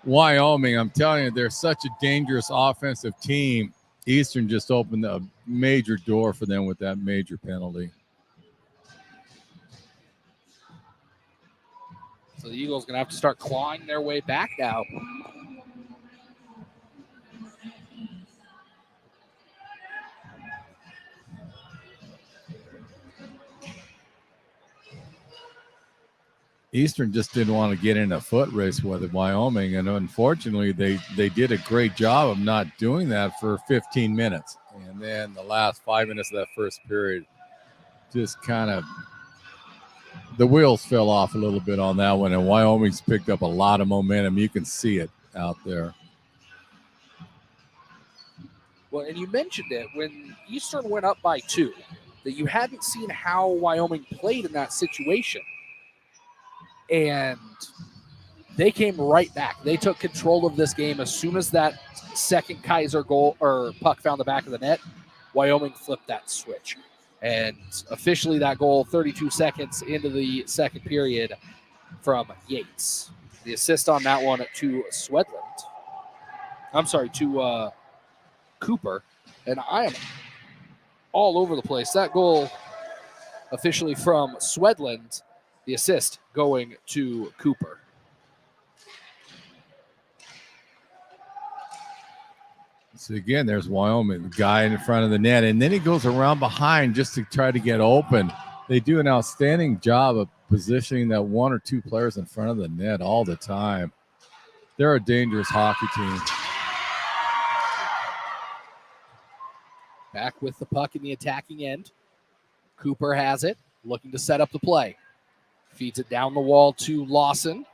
Wyoming, I'm telling you, they're such a dangerous offensive team. Eastern just opened a major door for them with that major penalty. So the Eagles going to have to start clawing their way back now. Eastern just didn't want to get in a foot race with Wyoming, and unfortunately they did a great job of not doing that for 15 minutes. And then the last 5 minutes of that first period, just kind of the wheels fell off a little bit on that one, and Wyoming's picked up a lot of momentum. You can see it out there. Well, and you mentioned it, when Eastern went up by 2, that you hadn't seen how Wyoming played in that situation. And they came right back. They took control of this game as soon as that second Kaiser goal or puck found the back of the net. Wyoming flipped that switch. And officially that goal 32 seconds into the second period from Yates. The assist on that one to Swedland. I'm sorry, to Cooper. And I am all over the place. That goal officially from Swedland. The assist going to Cooper. So again, there's Wyoming, the guy in front of the net, and then he goes around behind just to try to get open. They do an outstanding job of positioning that one or two players in front of the net all the time. They're a dangerous hockey team. Back with the puck in the attacking end. Cooper has it, looking to set up the play. Feeds it down the wall to Lawson.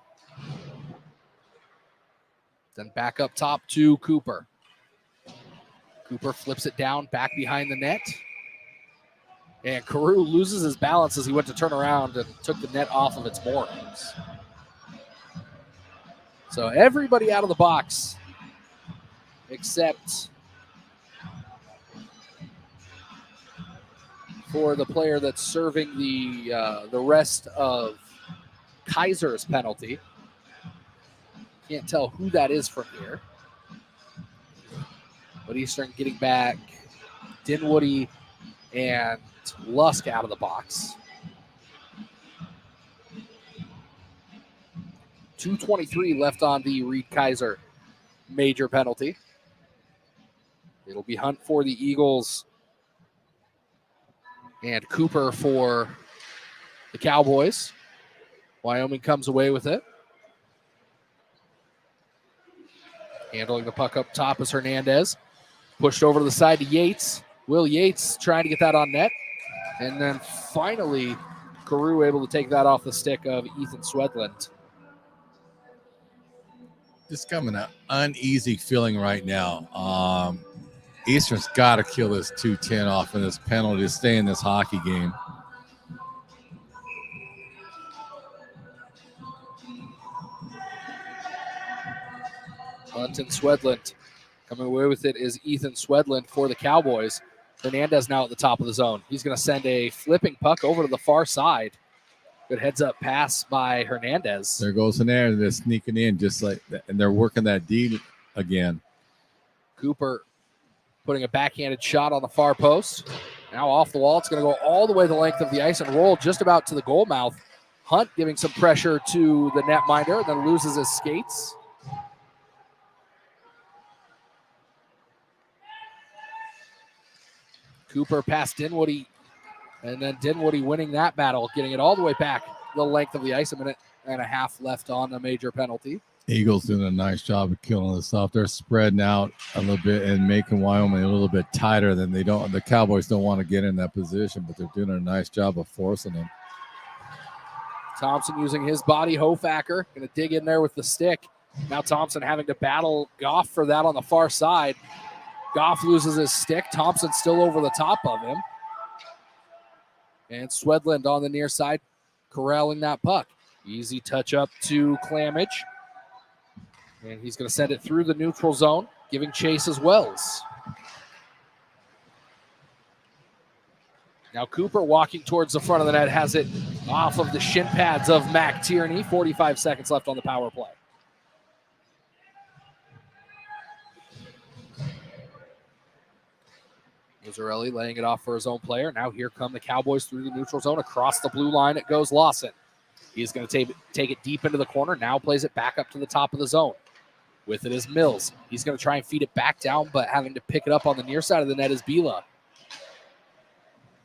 Then back up top to Cooper. Cooper flips it down back behind the net. And Carew loses his balance as he went to turn around and took the net off of its moorings. So everybody out of the box except for the player that's serving the rest of Kaiser's penalty. Can't tell who that is from here. But Eastern getting back Dinwoody and Lusk out of the box. 2:23 left on the Reed Kaiser major penalty. It'll be Hunt for the Eagles and Cooper for the Cowboys. Wyoming comes away with it. Handling the puck up top is Hernandez. Pushed over to the side to Yates. Will Yates trying to get that on net. And then finally, Carew able to take that off the stick of Ethan Swedland. Just coming an uneasy feeling right now. Eastern's got to kill this 2-10 off in this penalty to stay in this hockey game. Hunt and Swedland. Coming away with it is Ethan Swedland for the Cowboys. Hernandez now at the top of the zone. He's going to send a flipping puck over to the far side. Good heads-up pass by Hernandez. There goes Hernandez. They're sneaking in just like that, and they're working that D again. Cooper putting a backhanded shot on the far post. Now off the wall. It's going to go all the way the length of the ice and roll just about to the goal mouth. Hunt giving some pressure to the netminder, then loses his skates. Cooper past Dinwoody, and then Dinwoody winning that battle, getting it all the way back the length of the ice. 1.5 minutes left on a major penalty. Eagles doing a nice job of killing this off. They're spreading out a little bit and making Wyoming a little bit tighter than they don't. The Cowboys don't want to get in that position, but they're doing a nice job of forcing them. Thompson using his body. Hofacker going to dig in there with the stick. Now Thompson having to battle Goff for that on the far side. Goff loses his stick. Thompson still over the top of him. And Swedland on the near side corralling that puck. Easy touch up to Clamage. And he's going to send it through the neutral zone, giving chase as Wells. Now Cooper walking towards the front of the net has it off of the shin pads of Mac Tierney. 45 seconds left on the power play. Mazzarelli laying it off for his own player. Now here come the Cowboys through the neutral zone. Across the blue line it goes Lawson. He's going to take it deep into the corner. Now plays it back up to the top of the zone. With it is Mills. He's going to try and feed it back down, but having to pick it up on the near side of the net is Bila.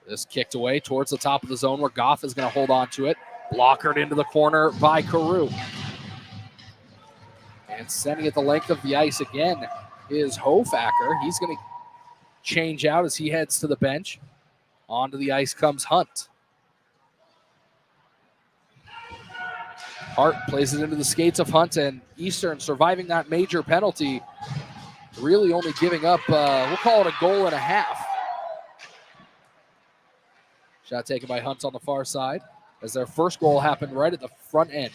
This kicked away towards the top of the zone where Goff is going to hold on to it. Blockered into the corner by Carew. And sending it the length of the ice again is Hofacker. He's going to change out as he heads to the bench. Onto the ice comes Hunt. Hart plays it into the skates of Hunt, and Eastern surviving that major penalty, really only giving up, we'll call it a goal and a half. Shot taken by Hunt on the far side, as their first goal happened right at the front end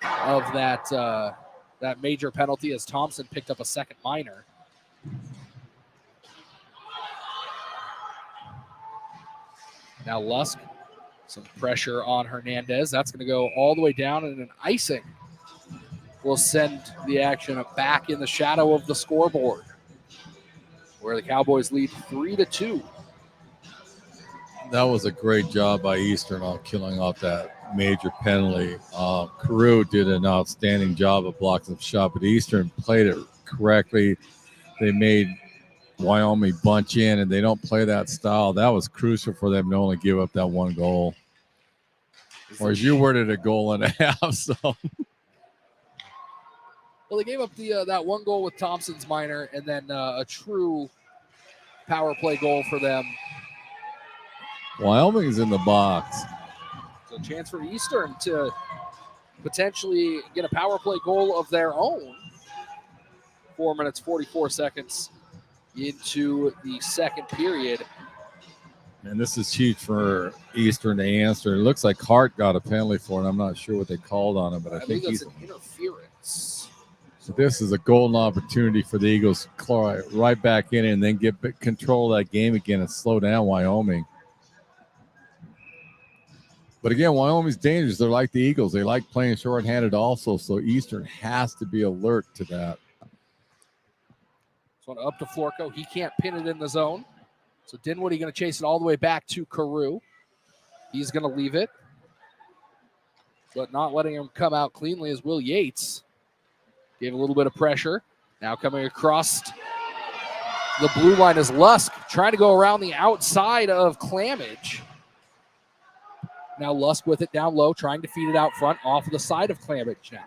of that major penalty, as Thompson picked up a second minor. Now Lusk, some pressure on Hernandez. That's going to go all the way down, and an icing will send the action back in the shadow of the scoreboard, where the Cowboys lead 3-2. That was a great job by Eastern on killing off that major penalty. Carew did an outstanding job of blocking the shot, but Eastern played it correctly. they made Wyoming bunch in, and they don't play that style. That was crucial for them to only give up that one goal. Whereas you worded a goal and a half. So, well, they gave up the that one goal with Thompson's minor, and then a true power play goal for them. Wyoming's in the box. So, a chance for Eastern to potentially get a power play goal of their own. 4 minutes, 44 seconds into the second period. And this is huge for Eastern to answer. It looks like Hart got a penalty for it. I'm not sure what they called on him, but I think that's an interference. So this is a golden opportunity for the Eagles to claw right back in and then get control of that game again and slow down Wyoming. But again, Wyoming's dangerous. They're like the Eagles. They like playing shorthanded also, so Eastern has to be alert to that. So up to Florco. He can't pin it in the zone. So Dinwiddie going to chase it all the way back to Carew. He's going to leave it. But not letting him come out cleanly is Will Yates. Gave a little bit of pressure. Now coming across the blue line is Lusk, trying to go around the outside of Clamage. Now Lusk with it down low, trying to feed it out front off of the side of Clamage now.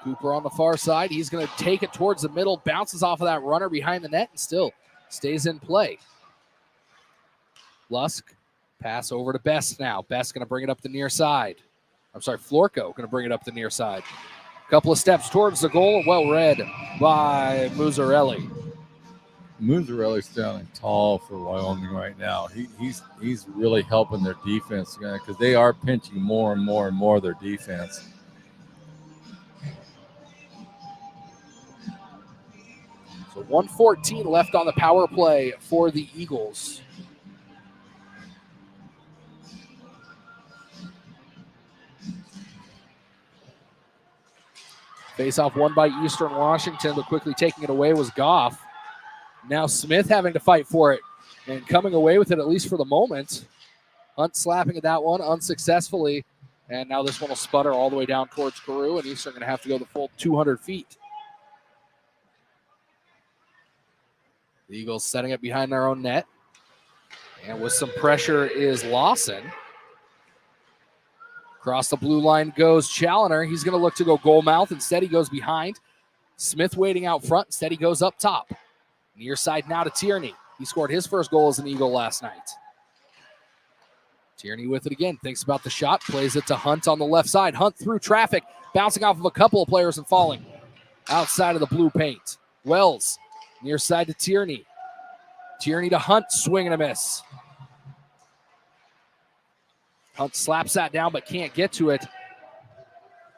Cooper on the far side. He's going to take it towards the middle, bounces off of that runner behind the net, and still stays in play. Lusk, pass over to Best now. Best going to bring it up the near side. I'm sorry, Florco going to bring it up the near side. Couple of steps towards the goal, well read by Muzzarelli. Muzzarelli's standing tall for Wyoming right now. He's really helping their defense because they are pinching more and more and more of their defense. So 1:14 left on the power play for the Eagles. Face-off won by Eastern Washington, but quickly taking it away was Goff. Now Smith having to fight for it and coming away with it, at least for the moment. Hunt slapping at that one unsuccessfully, and now this one will sputter all the way down towards Carew, and Eastern going to have to go the full 200 feet. The Eagles setting it behind their own net. And with some pressure is Lawson. Across the blue line goes Challoner. He's going to look to go goal mouth. Instead, he goes behind. Smith waiting out front. Instead, he goes up top. Near side now to Tierney. He scored his first goal as an Eagle last night. Tierney with it again. Thinks about the shot. Plays it to Hunt on the left side. Hunt through traffic. Bouncing off of a couple of players and falling outside of the blue paint. Wells near side to Tierney. Tierney to Hunt. Swing and a miss. Hunt slaps that down but can't get to it.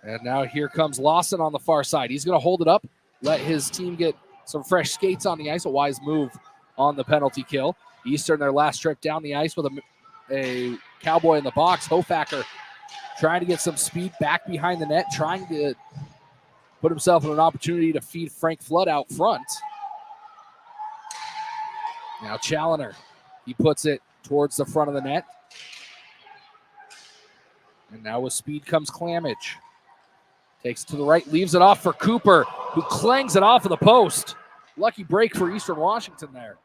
And now here comes Lawson on the far side. He's going to hold it up, let his team get some fresh skates on the ice. A wise move on the penalty kill. Eastern, their last trip down the ice with a Cowboy in the box. Hofacker trying to get some speed back behind the net, trying to put himself in an opportunity to feed Frank Flood out front. Now Challoner, he puts it towards the front of the net. And now with speed comes Clamage. Takes it to the right, leaves it off for Cooper, who clangs it off of the post. Lucky break for Eastern Washington there.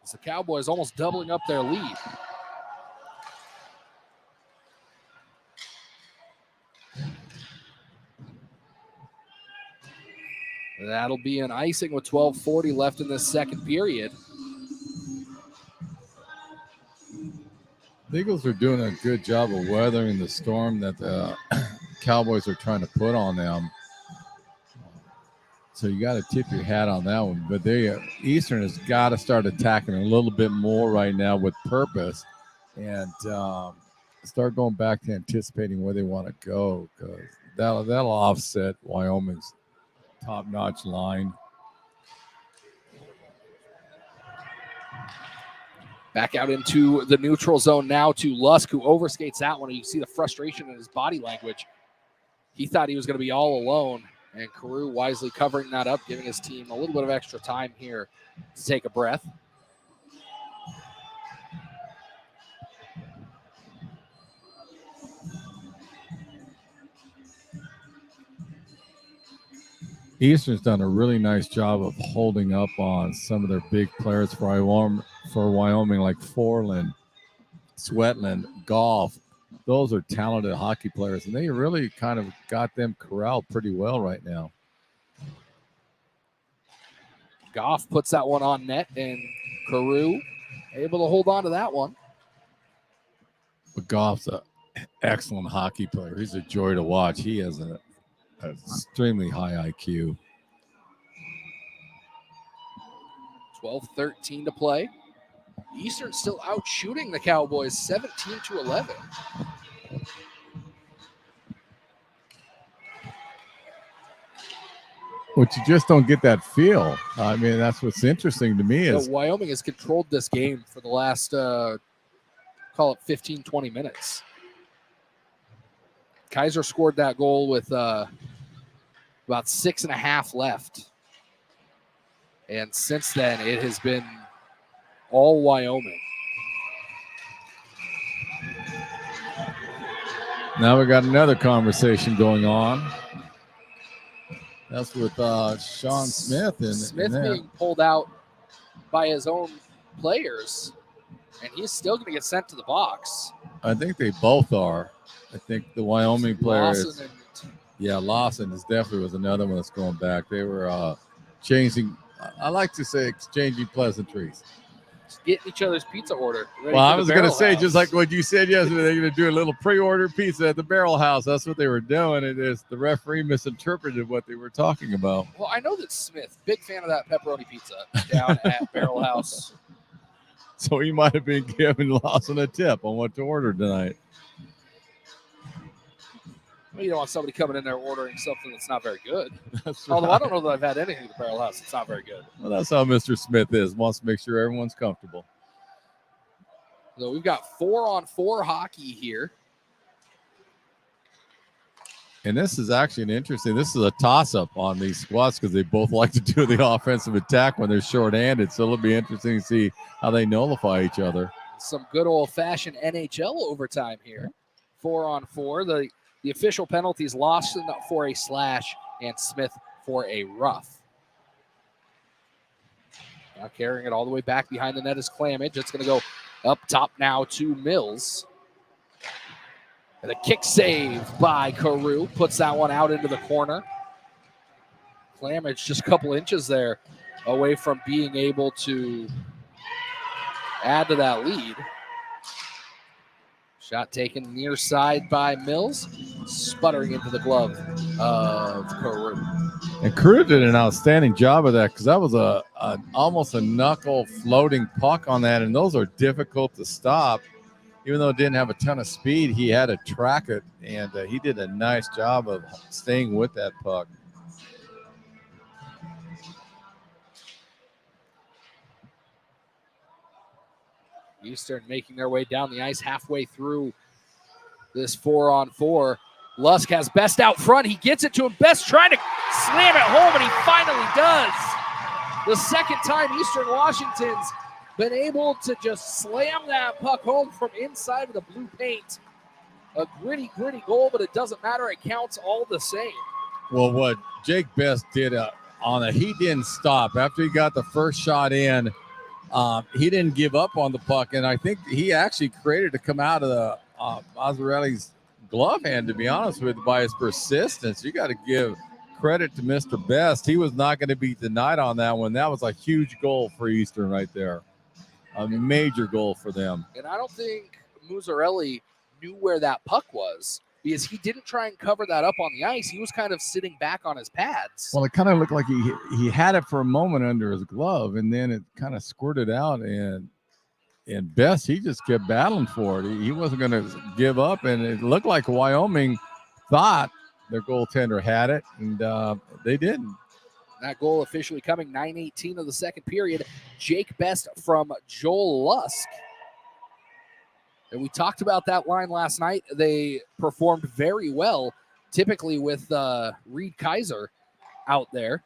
As the Cowboys almost doubling up their lead. That'll be an icing with 12:40 left in this second period. The Eagles are doing a good job of weathering the storm that the Cowboys are trying to put on them. So you got to tip your hat on that one. But Eastern has got to start attacking a little bit more right now with purpose and start going back to anticipating where they want to go, because that'll offset Wyoming's top-notch line. Back out into the neutral zone now to Lusk, who overskates that one. You see the frustration in his body language. He thought he was going to be all alone, and Carew wisely covering that up, giving his team a little bit of extra time here to take a breath. Eastern's done a really nice job of holding up on some of their big players for Wyoming, like Forland, Sweatland, Golf. Those are talented hockey players, and they really kind of got them corralled pretty well right now. Goff puts that one on net, and Carew able to hold on to that one. But Goff's an excellent hockey player. He's a joy to watch. He has an extremely high IQ. 12-13 to play. Eastern still out shooting the Cowboys 17-11. But you just don't get that feel. I mean, that's what's interesting to me is Wyoming has controlled this game for the last, call it 15, 20 minutes. Kaiser scored that goal with about 6.5 left. And since then, it has been all Wyoming. now we got another conversation going on. That's with Sean Smith. Smith being pulled out by his own players, and he's still going to get sent to the box. I think they both are. I think the Wyoming player Lawson Lawson is definitely was another one that's going back. They were changing, I like to say exchanging pleasantries. getting each other's pizza order. Well, I was going to say, just like what you said yesterday, they're going to do a little pre-order pizza at the Barrel House. That's what they were doing. It is the referee misinterpreted what they were talking about. Well, I know that Smith, big fan of that pepperoni pizza down at Barrel House. So he might have been giving Lawson a tip on what to order tonight. Well, you don't want somebody coming in there ordering something that's not very good. That's Although right. I don't know that I've had anything at the Barrel House that's not very good. Well, that's how Mr. Smith is. Wants to make sure everyone's comfortable. So we've got 4-on-4 hockey here. And this is actually this is a toss-up on these squads because they both like to do the offensive attack when they're shorthanded. So it'll be interesting to see how they nullify each other. Some good old-fashioned NHL overtime here. 4-on-4. The official penalties, Lawson for a slash and Smith for a rough. Now carrying it all the way back behind the net is Clamage. It's going to go up top now to Mills. And a kick save by Carew. Puts that one out into the corner. Clamage just a couple inches there away from being able to add to that lead. Shot taken near side by Mills. Sputtering into the glove of Carew. And Carew did an outstanding job of that because that was almost a knuckle floating puck on that, and those are difficult to stop. Even though it didn't have a ton of speed, he had to track it, and he did a nice job of staying with that puck. Eastern making their way down the ice halfway through this 4-on-4. Lusk has Best out front. He gets it to him. Best trying to slam it home, and he finally does. The second time Eastern Washington's been able to just slam that puck home from inside of the blue paint. A gritty goal, but it doesn't matter. It counts all the same. Well, what Jake Best did on it, he didn't stop. After he got the first shot in, he didn't give up on the puck, and I think he actually created to come out of the Mazzarelli's glove hand, to be honest with you, by his persistence. You got to give credit to Mr. Best. He was not going to be denied on that one. That was a huge goal for Eastern right there. A major goal for them. And I don't think Mazzarelli knew where that puck was because he didn't try and cover that up on the ice. He was kind of sitting back on his pads. Well, it kind of looked like he had it for a moment under his glove, and then it kind of squirted out, and Best, he just kept battling for it. He wasn't going to give up, and it looked like Wyoming thought their goaltender had it, and they didn't. That goal officially coming 9:18 of the second period. Jake Best from Joel Lusk. And we talked about that line last night. They performed very well, typically with Reed Kaiser out there.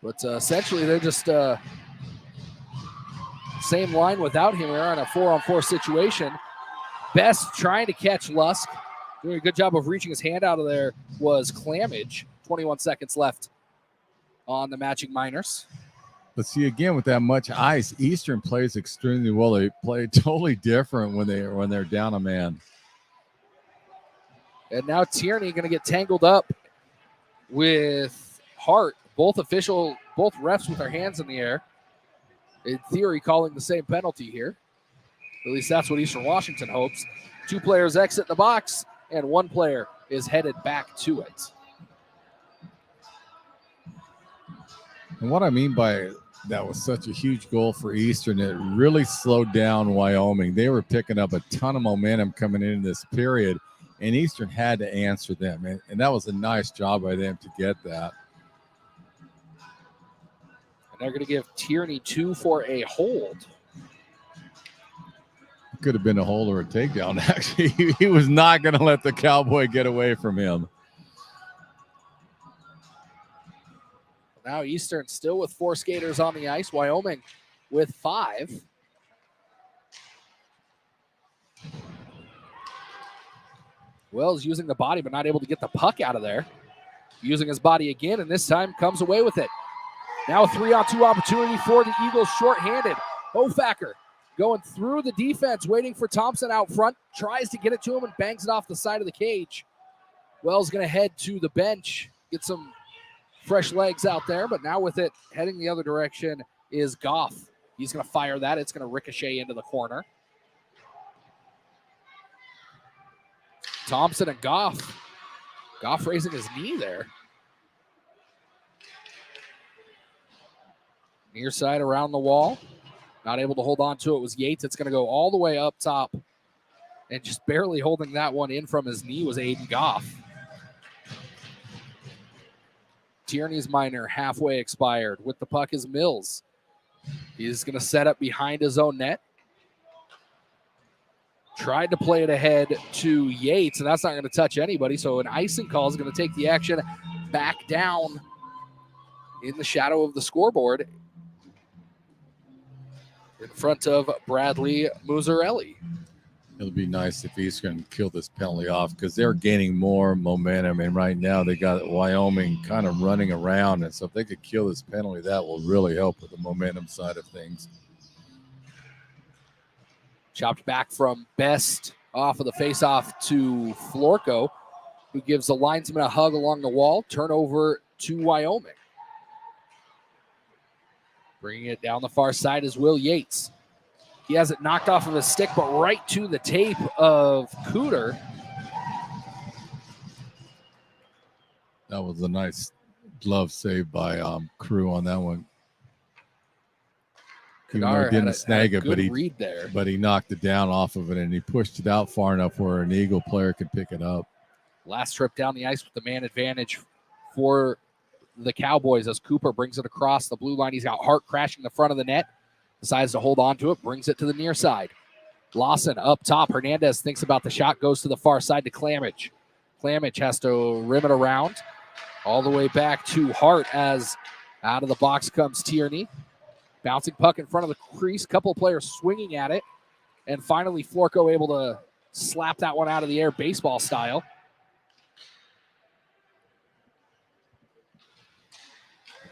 But essentially, they're just same line without him. We're on a 4-on-4 situation. Best trying to catch Lusk. Doing a good job of reaching his hand out of there was Clamage. 21 seconds left on the matching minors. But see, again, with that much ice, Eastern plays extremely well. They play totally different when they're down a man. And now Tierney going to get tangled up with Hart. Both refs with their hands in the air. In theory, calling the same penalty here. At least that's what Eastern Washington hopes. 2 players exit the box, and 1 player is headed back to it. And what I mean by that was such a huge goal for Eastern, it really slowed down Wyoming. They were picking up a ton of momentum coming into this period, and Eastern had to answer them. And that was a nice job by them to get that. And they're going to give Tierney 2 for a hold. It could have been a hold or a takedown, actually. He was not going to let the Cowboy get away from him. Now Eastern still with 4 skaters on the ice. Wyoming with 5. Wells using the body, but not able to get the puck out of there. Using his body again, and this time comes away with it. Now a 3-on-2 opportunity for the Eagles, shorthanded. Hofacker going through the defense, waiting for Thompson out front. Tries to get it to him and bangs it off the side of the cage. Wells going to head to the bench, get some fresh legs out there, but now with it heading the other direction is Goff. He's going to fire that. It's going to ricochet into the corner. Thompson and Goff. Goff raising his knee there. Near side around the wall. Not able to hold on to it was Yates. It's going to go all the way up top. And just barely holding that one in from his knee was Aiden Goff. Tierney's minor halfway expired. With the puck is Mills. He's going to set up behind his own net. Tried to play it ahead to Yates, and that's not going to touch anybody. So an icing call is going to take the action back down in the shadow of the scoreboard in front of Bradley Muzzarelli. It'll be nice if Eastern can kill this penalty off because they're gaining more momentum. And right now they got Wyoming kind of running around. And so if they could kill this penalty, that will really help with the momentum side of things. Chopped back from Best off of the faceoff to Florco, who gives the linesman a hug along the wall. Turnover to Wyoming. Bringing it down the far side is Will Yates. He has it knocked off of his stick, but right to the tape of Cooter. That was a nice glove save by Crew on that one. Kumar didn't snag it, but he knocked it down off of it, and he pushed it out far enough where an Eagle player could pick it up. Last trip down the ice with the man advantage for the Cowboys as Cooper brings it across the blue line. He's got Hart crashing the front of the net. Decides to hold on to it, brings it to the near side. Lawson up top. Hernandez thinks about the shot, goes to the far side to Clamage. Clamage has to rim it around all the way back to Hart as out of the box comes Tierney. Bouncing puck in front of the crease. Couple of players swinging at it. And finally, Florco able to slap that one out of the air baseball style.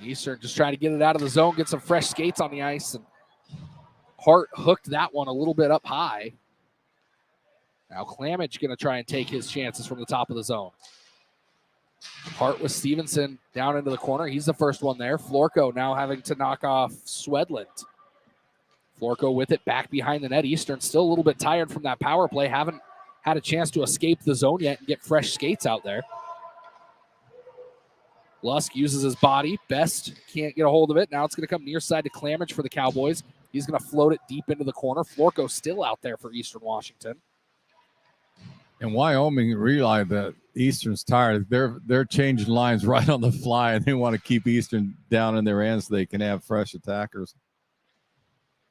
Eastern just trying to get it out of the zone, get some fresh skates on the ice. And Hart hooked that one a little bit up high. Now Clamage going to try and take his chances from the top of the zone. Hart with Stevenson down into the corner. He's the first one there. Florco now having to knock off Swedland. Florco with it back behind the net. Eastern still a little bit tired from that power play. Haven't had a chance to escape the zone yet and get fresh skates out there. Lusk uses his body. Best can't get a hold of it. Now it's going to come near side to Clamage for the Cowboys. He's going to float it deep into the corner. Florco still out there for Eastern Washington. And Wyoming realized that Eastern's tired. They're changing lines right on the fly, and they want to keep Eastern down in their ends so they can have fresh attackers.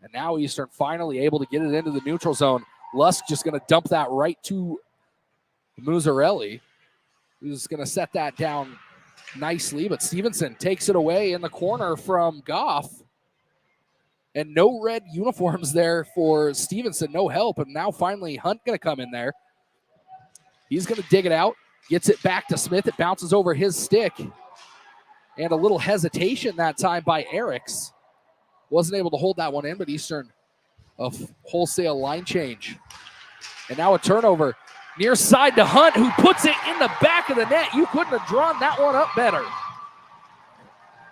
And now Eastern finally able to get it into the neutral zone. Lusk just going to dump that right to Muzzarelli, who's going to set that down nicely, but Stevenson takes it away in the corner from Goff. And no red uniforms there for Stevenson, no help. And now finally Hunt going to come in there. He's going to dig it out, gets it back to Smith. It bounces over his stick. And a little hesitation that time by Eriks. Wasn't able to hold that one in, but Eastern a wholesale line change. And now a turnover near side to Hunt, who puts it in the back of the net. You couldn't have drawn that one up better.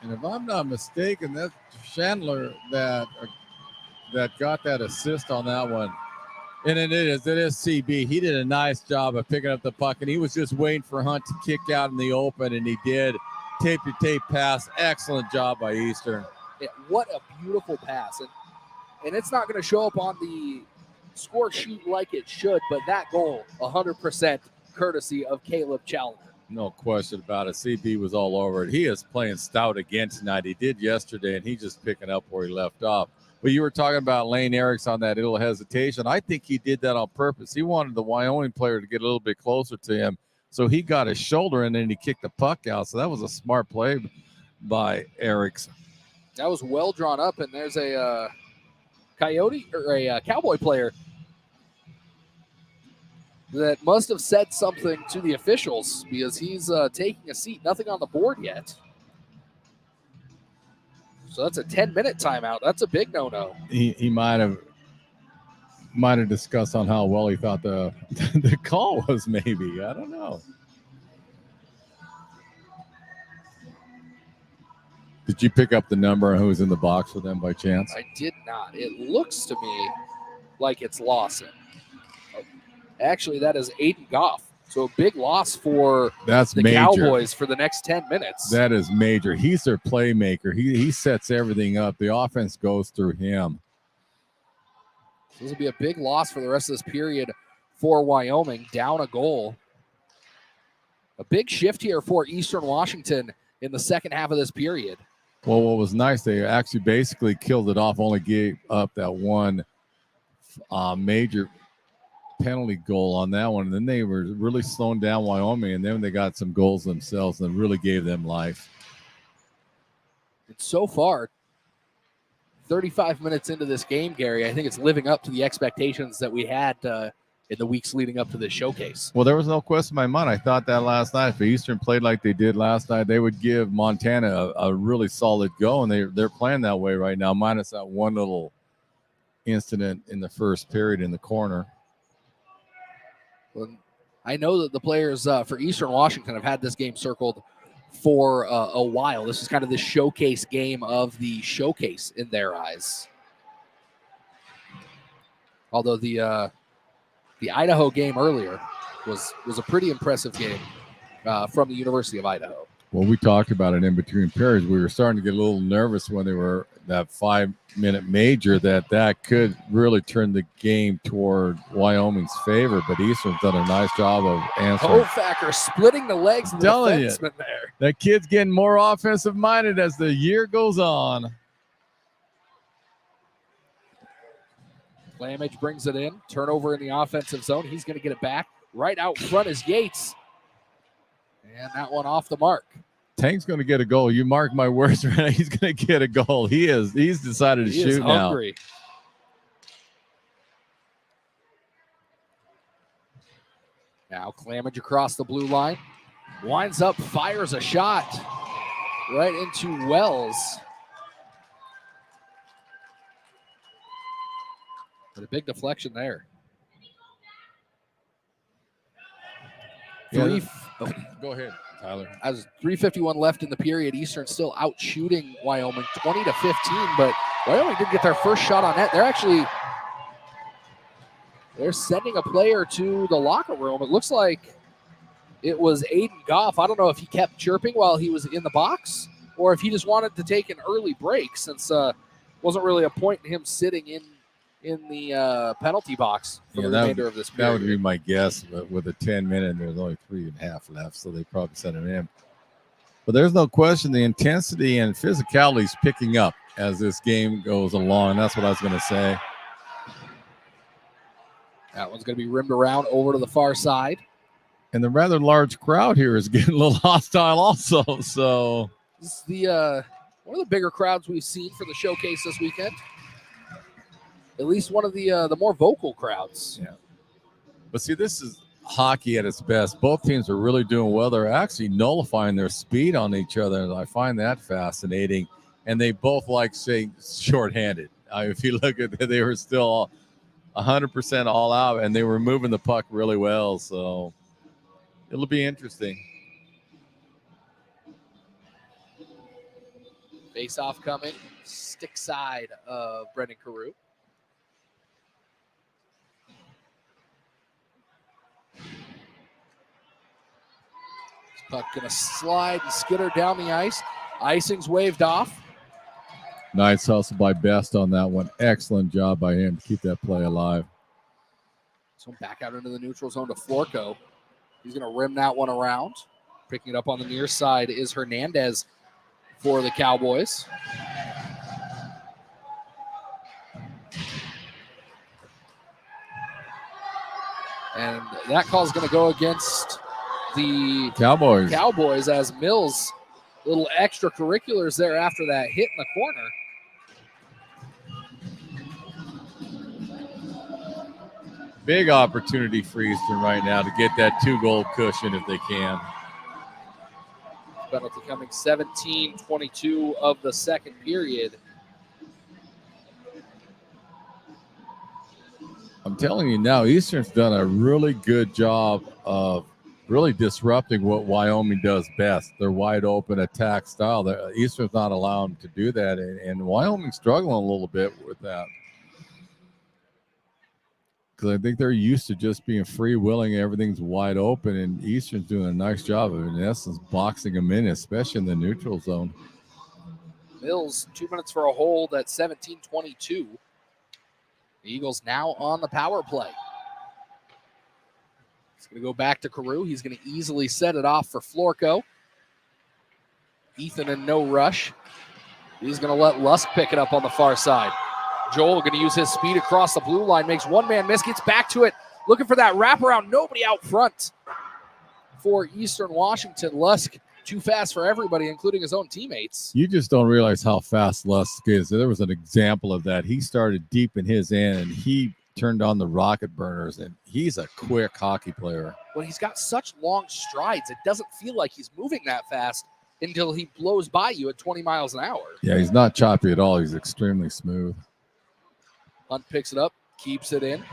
And if I'm not mistaken, that's Chandler that got that assist on that one. And it is CB. He did a nice job of picking up the puck, and he was just waiting for Hunt to kick out in the open, and he did. Tape-to-tape pass. Excellent job by Eastern. Yeah, what a beautiful pass. And it's not going to show up on the score sheet like it should, but that goal, 100% courtesy of Caleb Challenger. No question about it. CB was all over it. He is playing stout again tonight. He did yesterday, and he's just picking up where he left off. But you were talking about Lane Eriks on that little hesitation. I think he did that on purpose. He wanted the Wyoming player to get a little bit closer to him, so he got his shoulder, and then he kicked the puck out. So that was a smart play by Eriks. That was well drawn up, and there's a Coyote or a Cowboy player that must have said something to the officials because he's taking a seat. Nothing on the board yet. So that's a 10-minute timeout. That's a big no-no. He might have discussed on how well he thought the call was. Maybe, I don't know. Did you pick up the number and who was in the box for them by chance? I did not. It looks to me like it's Lawson. Actually, that is Aiden Goff. So a big loss for the major. Cowboys for the next 10 minutes. That is major. He's their playmaker. He sets everything up. The offense goes through him. This will be a big loss for the rest of this period for Wyoming. Down a goal. A big shift here for Eastern Washington in the second half of this period. Well, what was nice, they actually basically killed it off, only gave up that one major penalty goal on that one. And then they were really slowing down Wyoming, and then they got some goals themselves and really gave them life. And so far, 35 minutes into this game, Gary, I think it's living up to the expectations that we had in the weeks leading up to this showcase. Well, there was no question in my mind. I thought that last night, if Eastern played like they did last night, they would give Montana a really solid go, and they're playing that way right now, minus that one little incident in the first period in the corner. Well, I know that the players for Eastern Washington have had this game circled for a while. This is kind of the showcase game of the showcase in their eyes. Although the Idaho game earlier was a pretty impressive game from the University of Idaho. Well, we talked about it in between periods. We were starting to get a little nervous when they were that 5-minute major that could really turn the game toward Wyoming's favor. But Eastern's done a nice job of answering. Hofacker splitting the legs of the defenseman there. That kid's getting more offensive minded as the year goes on. Lamage brings it in. Turnover in the offensive zone. He's going to get it back. Right out front is Yates. And that one off the mark. Tank's going to get a goal. You mark my words, right? He's going to get a goal. He's decided to shoot now. Hungry. Now Clamage across the blue line. Winds up, fires a shot right into Wells. But a big deflection there. Yeah. Go ahead, Tyler. As 3:51 left in the period, Eastern still out shooting Wyoming 20-15, but Wyoming did get their first shot on net. They're sending a player to the locker room. It looks like it was Aiden Goff. I don't know if he kept chirping while he was in the box or if he just wanted to take an early break since wasn't really a point in him sitting in the penalty box for the remainder of this period. That would be my guess. But with a 10-minute, there's only 3.5 left, so they probably sent him in. But there's no question the intensity and physicality is picking up as this game goes along. That's what I was going to say. That one's going to be rimmed around over to the far side. And the rather large crowd here is getting a little hostile also. So this is the one of the bigger crowds we've seen for the showcase this weekend. At least one of the more vocal crowds. Yeah. But see, this is hockey at its best. Both teams are really doing well. They're actually nullifying their speed on each other, and I find that fascinating. And they both like saying shorthanded. If you look at it, they were still 100% all out, and they were moving the puck really well. So it'll be interesting. Face off coming, stick side of Brendan Carew. Puck gonna slide and skitter down the ice. Icing's waved off. Nice hustle by Best on that one. Excellent job by him to keep that play alive. So back out into the neutral zone to Florco. He's gonna rim that one around. Picking it up on the near side is Hernandez for the Cowboys. And that call is going to go against the Cowboys as Mills, little extracurriculars there after that hit in the corner. Big opportunity for Eastern right now to get that 2-goal cushion if they can. Penalty coming 17:22 of the second period. I'm telling you now, Eastern's done a really good job of really disrupting what Wyoming does best. Their wide open attack style. Eastern's not allowing them to do that, and Wyoming's struggling a little bit with that. Because I think they're used to just being free-willing, everything's wide open, and Eastern's doing a nice job of, in essence, boxing them in, especially in the neutral zone. Mills, 2 minutes for a hold at 17:22. The Eagles now on the power play. He's going to go back to Carew. He's going to easily set it off for Florco. Ethan in no rush. He's going to let Lusk pick it up on the far side. Joel going to use his speed across the blue line. Makes one man miss. Gets back to it. Looking for that wraparound. Nobody out front for Eastern Washington. Lusk too fast for everybody, including his own teammates. You just don't realize how fast Lusk is. There was an example of that. He started deep in his end, and he turned on the rocket burners, and he's a quick hockey player. Well, he's got such long strides. It doesn't feel like he's moving that fast until he blows by you at 20 miles an hour. Yeah, he's not choppy at all. He's extremely smooth. Hunt picks it up, keeps it in,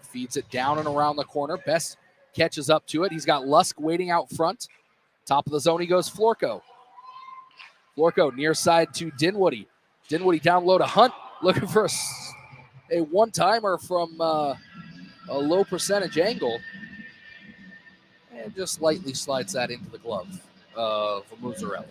feeds it down and around the corner. Best catches up to it. He's got Lusk waiting out front. Top of the zone, he goes Florco. Florco near side to Dinwiddie. Dinwiddie down low to Hunt, looking for a one-timer from a low percentage angle. And just lightly slides that into the glove of Muzzarelli.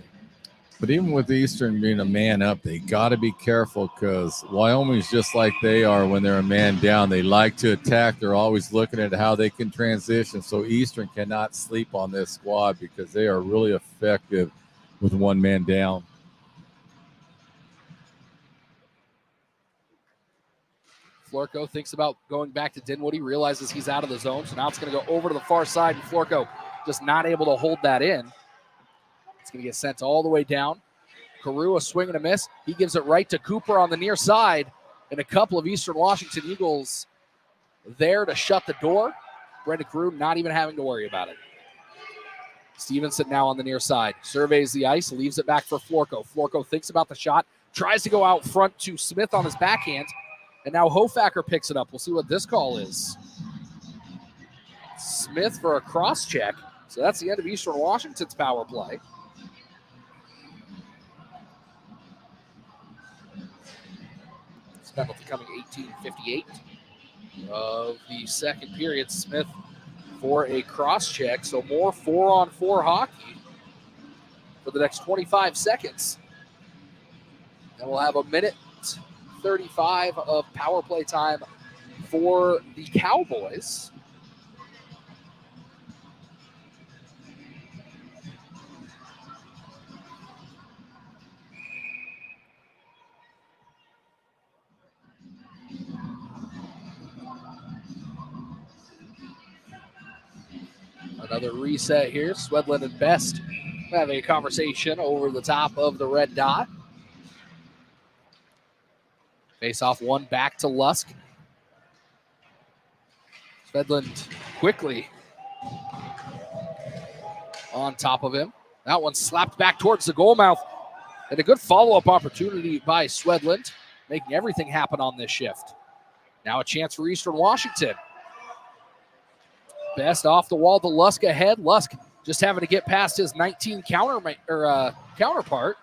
But even with Eastern being a man up, they got to be careful because Wyoming's just like they are when they're a man down. They like to attack. They're always looking at how they can transition. So Eastern cannot sleep on this squad because they are really effective with one man down. Florco thinks about going back to Dinwiddie, realizes he's out of the zone. So now it's going to go over to the far side, and Florco just not able to hold that in. It's going to get sent all the way down. Carew, a swing and a miss. He gives it right to Cooper on the near side. And a couple of Eastern Washington Eagles there to shut the door. Brendan Carew not even having to worry about it. Stevenson now on the near side. Surveys the ice, leaves it back for Florco. Florco thinks about the shot, tries to go out front to Smith on his backhand. And now Hofacker picks it up. We'll see what this call is. Smith for a cross check. So that's the end of Eastern Washington's power play. Penalty coming 18:58 of the second period. Smith for a cross check. So more 4-on-4 hockey for the next 25 seconds. And we'll have a minute 35 of power play time for the Cowboys. Another reset here. Swedlund and Best having a conversation over the top of the red dot. Face off one back to Lusk. Swedlund quickly on top of him. That one slapped back towards the goal mouth. And a good follow-up opportunity by Swedland, making everything happen on this shift. Now a chance for Eastern Washington. Best off the wall to Lusk ahead. Lusk just having to get past his 19 counterpart.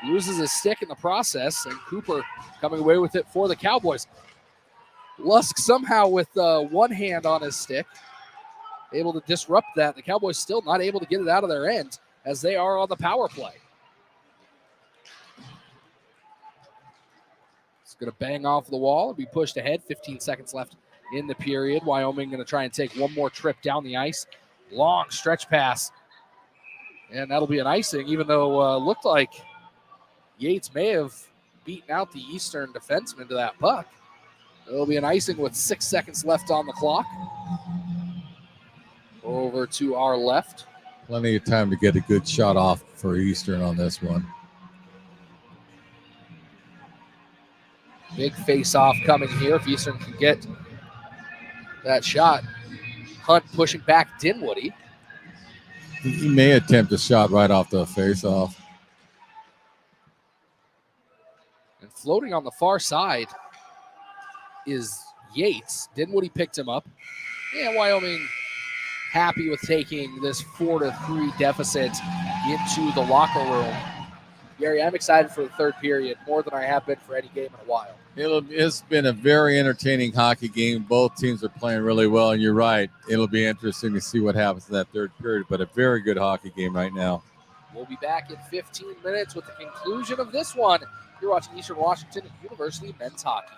Loses his stick in the process, and Cooper coming away with it for the Cowboys. Lusk somehow with one hand on his stick, able to disrupt that. The Cowboys still not able to get it out of their end as they are on the power play. It's going to bang off the wall and be pushed ahead. 15 seconds left in the period. Wyoming going to try and take one more trip down the ice. Long stretch pass. And that'll be an icing, even though looked like Yates may have beaten out the Eastern defenseman to that puck. It'll be an icing with 6 seconds left on the clock. Over to our left. Plenty of time to get a good shot off for Eastern on this one. Big face-off coming here if Eastern can get that shot. Hunt pushing back Dinwoody. He may attempt a shot right off the face-off. And floating on the far side is Yates. Dinwoody picked him up. And Wyoming happy with taking this 4-3 deficit into the locker room. Gary, I'm excited for the third period more than I have been for any game in a while. It's been a very entertaining hockey game. Both teams are playing really well, and you're right. It'll be interesting to see what happens in that third period, but a very good hockey game right now. We'll be back in 15 minutes with the conclusion of this one. You're watching Eastern Washington University men's hockey.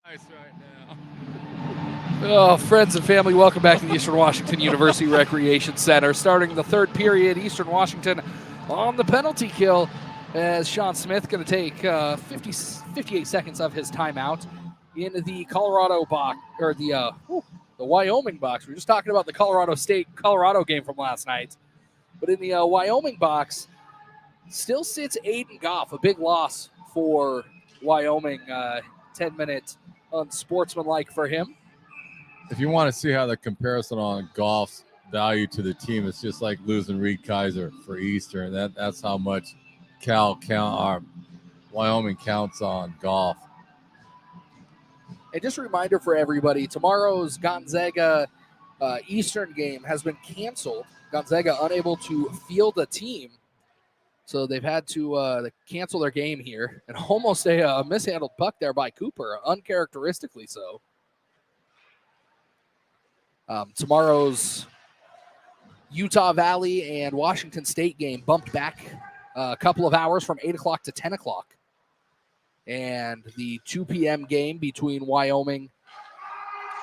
Nice right now. Oh, friends and family, welcome back to the Eastern Washington University Recreation Center. Starting the third period, Eastern Washington on the penalty kill as Sean Smith going to take 58 seconds of his timeout in the Colorado box, or the Wyoming box. We were just talking about the Colorado State-Colorado game from last night. But in the Wyoming box, still sits Aiden Goff, a big loss for Wyoming. 10-minute unsportsmanlike for him. If you want to see how the comparison on golf's value to the team, it's just like losing Reed Kaiser for Eastern. That's how much Wyoming counts on golf. And just a reminder for everybody, tomorrow's Gonzaga Eastern game has been canceled. Gonzaga unable to field a team, so they've had to cancel their game here. And almost a mishandled puck there by Cooper, uncharacteristically so. Tomorrow's Utah Valley and Washington State game bumped back a couple of hours from 8 o'clock to 10 o'clock. And the 2 p.m. game between Wyoming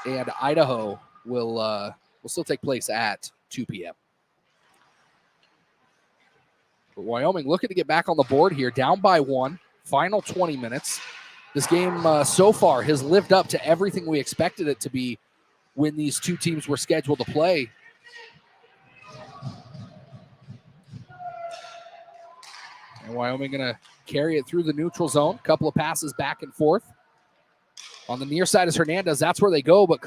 and Idaho will still take place at 2 p.m. But Wyoming looking to get back on the board here, down by 1, final 20 minutes. This game so far has lived up to everything we expected it to be when these two teams were scheduled to play. And Wyoming going to carry it through the neutral zone. Couple of passes back and forth. On the near side is Hernandez. That's where they go, but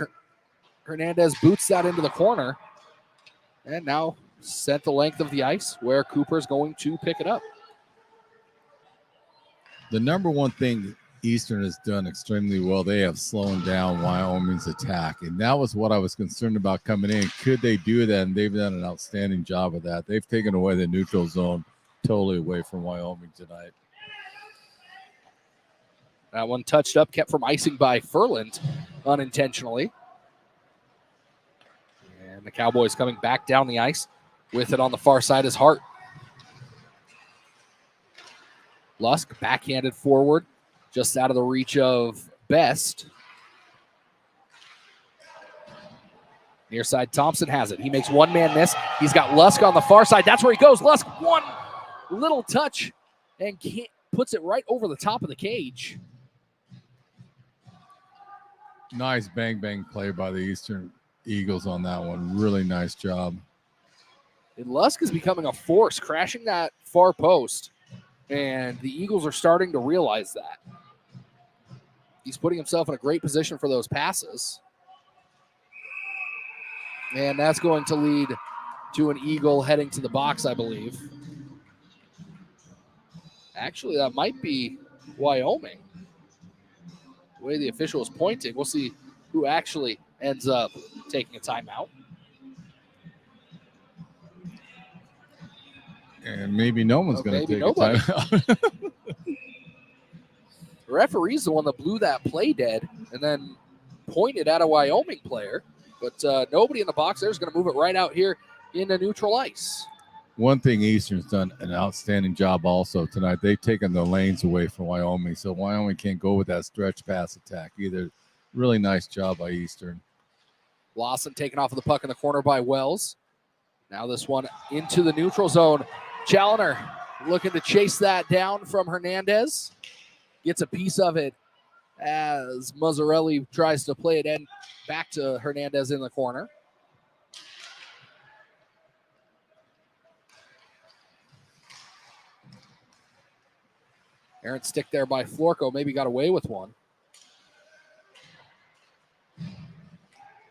Hernandez boots that into the corner. And now sent the length of the ice where Cooper's going to pick it up. The number one thing Eastern has done extremely well, they have slowed down Wyoming's attack. And that was what I was concerned about coming in. Could they do that? And they've done an outstanding job of that. They've taken away the neutral zone totally away from Wyoming tonight. That one touched up, kept from icing by Furland unintentionally. And the Cowboys coming back down the ice. With it on the far side is Hart. Lusk backhanded forward, just out of the reach of Best. Near side, Thompson has it. He makes one man miss. He's got Lusk on the far side. That's where he goes. Lusk, one little touch and puts it right over the top of the cage. Nice bang play by the Eastern Eagles on that one. Really nice job. And Lusk is becoming a force, crashing that far post. And the Eagles are starting to realize that. He's putting himself in a great position for those passes. And that's going to lead to an Eagle heading to the box, I believe. Actually, that might be Wyoming. The way the official is pointing, we'll see who actually ends up taking a timeout. And maybe no one's going to take a timeout. The referee's the one that blew that play dead and then pointed at a Wyoming player. But nobody in the box there is going to move it right out here into neutral ice. One thing Eastern's done an outstanding job also tonight. They've taken the lanes away from Wyoming, so Wyoming can't go with that stretch pass attack either. Really nice job by Eastern. Lawson taken off of the puck in the corner by Wells. Now this one into the neutral zone. Challoner looking to chase that down from Hernandez. Gets a piece of it as Mazzarelli tries to play it in back to Hernandez in the corner. Errant stick there by Florco. Maybe got away with one.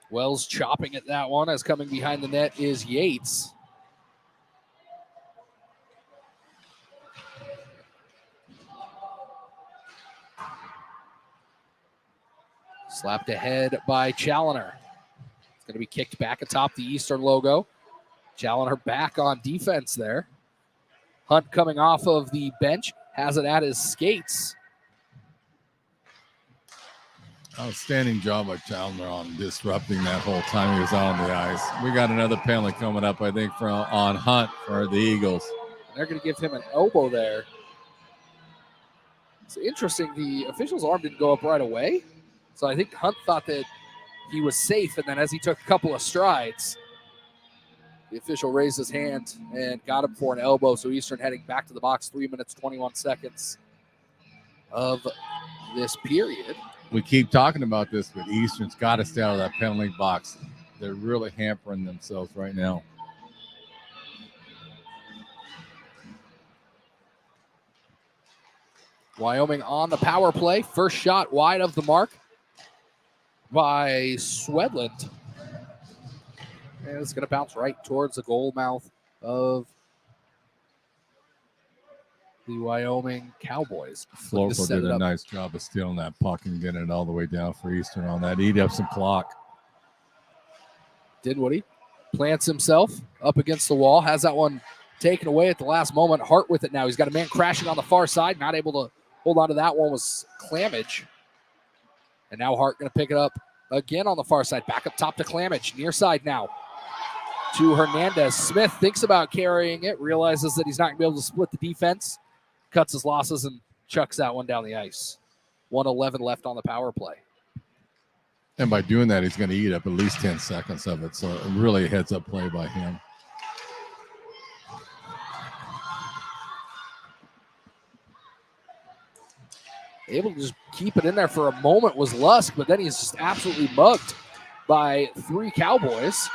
Wells chopping at that one as coming behind the net is Yates. Slapped ahead by Challoner. It's going to be kicked back atop the Eastern logo. Challoner back on defense there. Hunt coming off of the bench. Has it at his skates. Outstanding job by Challoner on disrupting that whole time he was out on the ice. We got another penalty coming up, I think, on Hunt for the Eagles. They're going to give him an elbow there. It's interesting. The official's arm didn't go up right away. So I think Hunt thought that he was safe, and then as he took a couple of strides, the official raised his hand and got him for an elbow. So Eastern heading back to the box, 3 minutes, 21 seconds of this period. We keep talking about this, but Eastern's got to stay out of that penalty box. They're really hampering themselves right now. Wyoming on the power play. First shot wide of the mark by Swedland. And it's going to bounce right towards the goal mouth of the Wyoming Cowboys. Florco did a nice job of stealing that puck and getting it all the way down for Eastern on that. Eat up some clock. Dinwiddie plants himself up against the wall. Has that one taken away at the last moment. Hart with it now. He's got a man crashing on the far side. Not able to hold on to that one was Clamage. And now Hart going to pick it up again on the far side. Back up top to Clamage. Near side now to Hernandez. Smith thinks about carrying it. Realizes that he's not going to be able to split the defense. Cuts his losses and chucks that one down the ice. 1:11 left on the power play. And by doing that, he's going to eat up at least 10 seconds of it. So really a heads-up play by him. Able to just keep it in there for a moment was Lusk, but then he's just absolutely mugged by 3 Cowboys.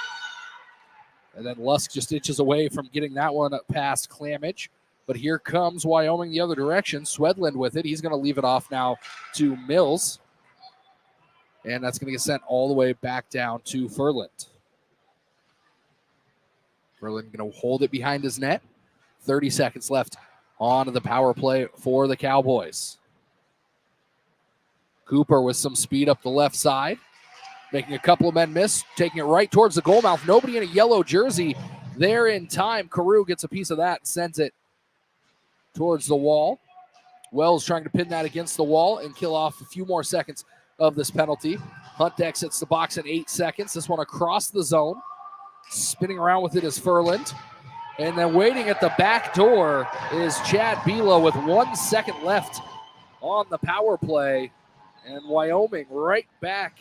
And then Lusk just inches away from getting that one past Clamage. But here comes Wyoming the other direction. Swedland with it. He's going to leave it off now to Mills. And that's going to get sent all the way back down to Furland. Furland going to hold it behind his net. 30 seconds left on the power play for the Cowboys. Cooper with some speed up the left side. Making a couple of men miss. Taking it right towards the goal mouth. Nobody in a yellow jersey there in time. Carew gets a piece of that and sends it towards the wall. Wells trying to pin that against the wall and kill off a few more seconds of this penalty. Hunt exits the box in 8 seconds. This one across the zone. Spinning around with it is Furland. And then waiting at the back door is Chad Bila with 1 second left on the power play. And Wyoming right back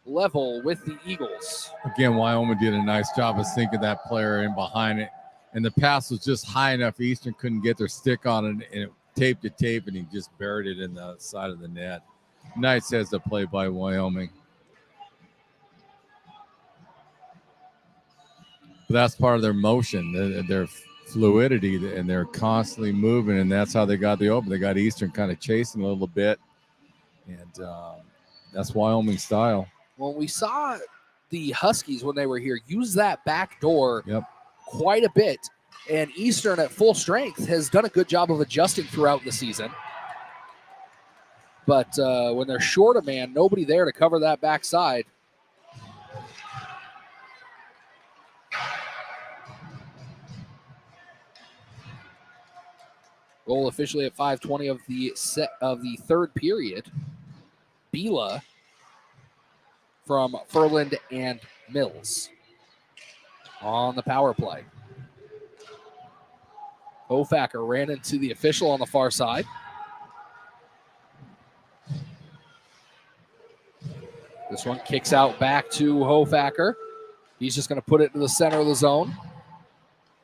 level with the Eagles. Again, Wyoming did a nice job of sinking that player in behind it. And the pass was just high enough. Eastern couldn't get their stick on it, and it taped to tape, and he just buried it in the side of the net. Nice heads up play by Wyoming. But that's part of their motion, their fluidity, and they're constantly moving, and that's how they got the open. They got Eastern kind of chasing a little bit, and that's Wyoming style. Well, we saw the Huskies when they were here use that back door quite a bit, and Eastern at full strength has done a good job of adjusting throughout the season. But when they're short a man, nobody there to cover that backside. Goal officially at 5:20 of the third period. Bila from Furland and Mills on the power play. Hofacker ran into the official on the far side. This one kicks out back to Hofacker. He's just going to put it to the center of the zone.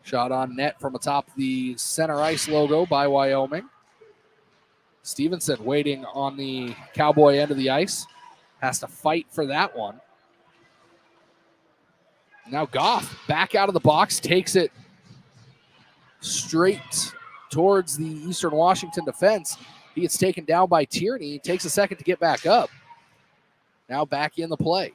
Shot on net from atop the center ice logo by Wyoming. Stevenson waiting on the Cowboy end of the ice. Has to fight for that one. Now Goff back out of the box, takes it straight towards the Eastern Washington defense. He gets taken down by Tierney. Takes a second to get back up. Now back in the play.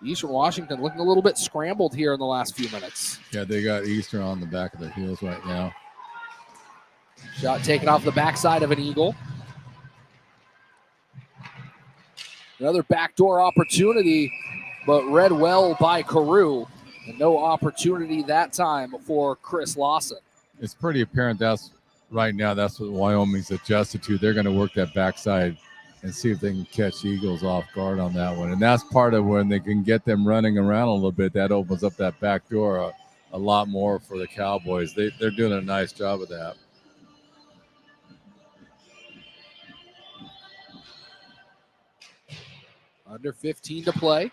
Eastern Washington looking a little bit scrambled here in the last few minutes. Yeah, they got Eastern on the back of their heels right now. Shot taken off the backside of an Eagle. Another backdoor opportunity, but read well by Carew. And no opportunity that time for Chris Lawson. It's pretty apparent that's right now that's what Wyoming's adjusted to. They're going to work that backside and see if they can catch Eagles off guard on that one. And that's part of when they can get them running around a little bit. That opens up that back door a lot more for the Cowboys. They're doing a nice job of that. Under 15 to play.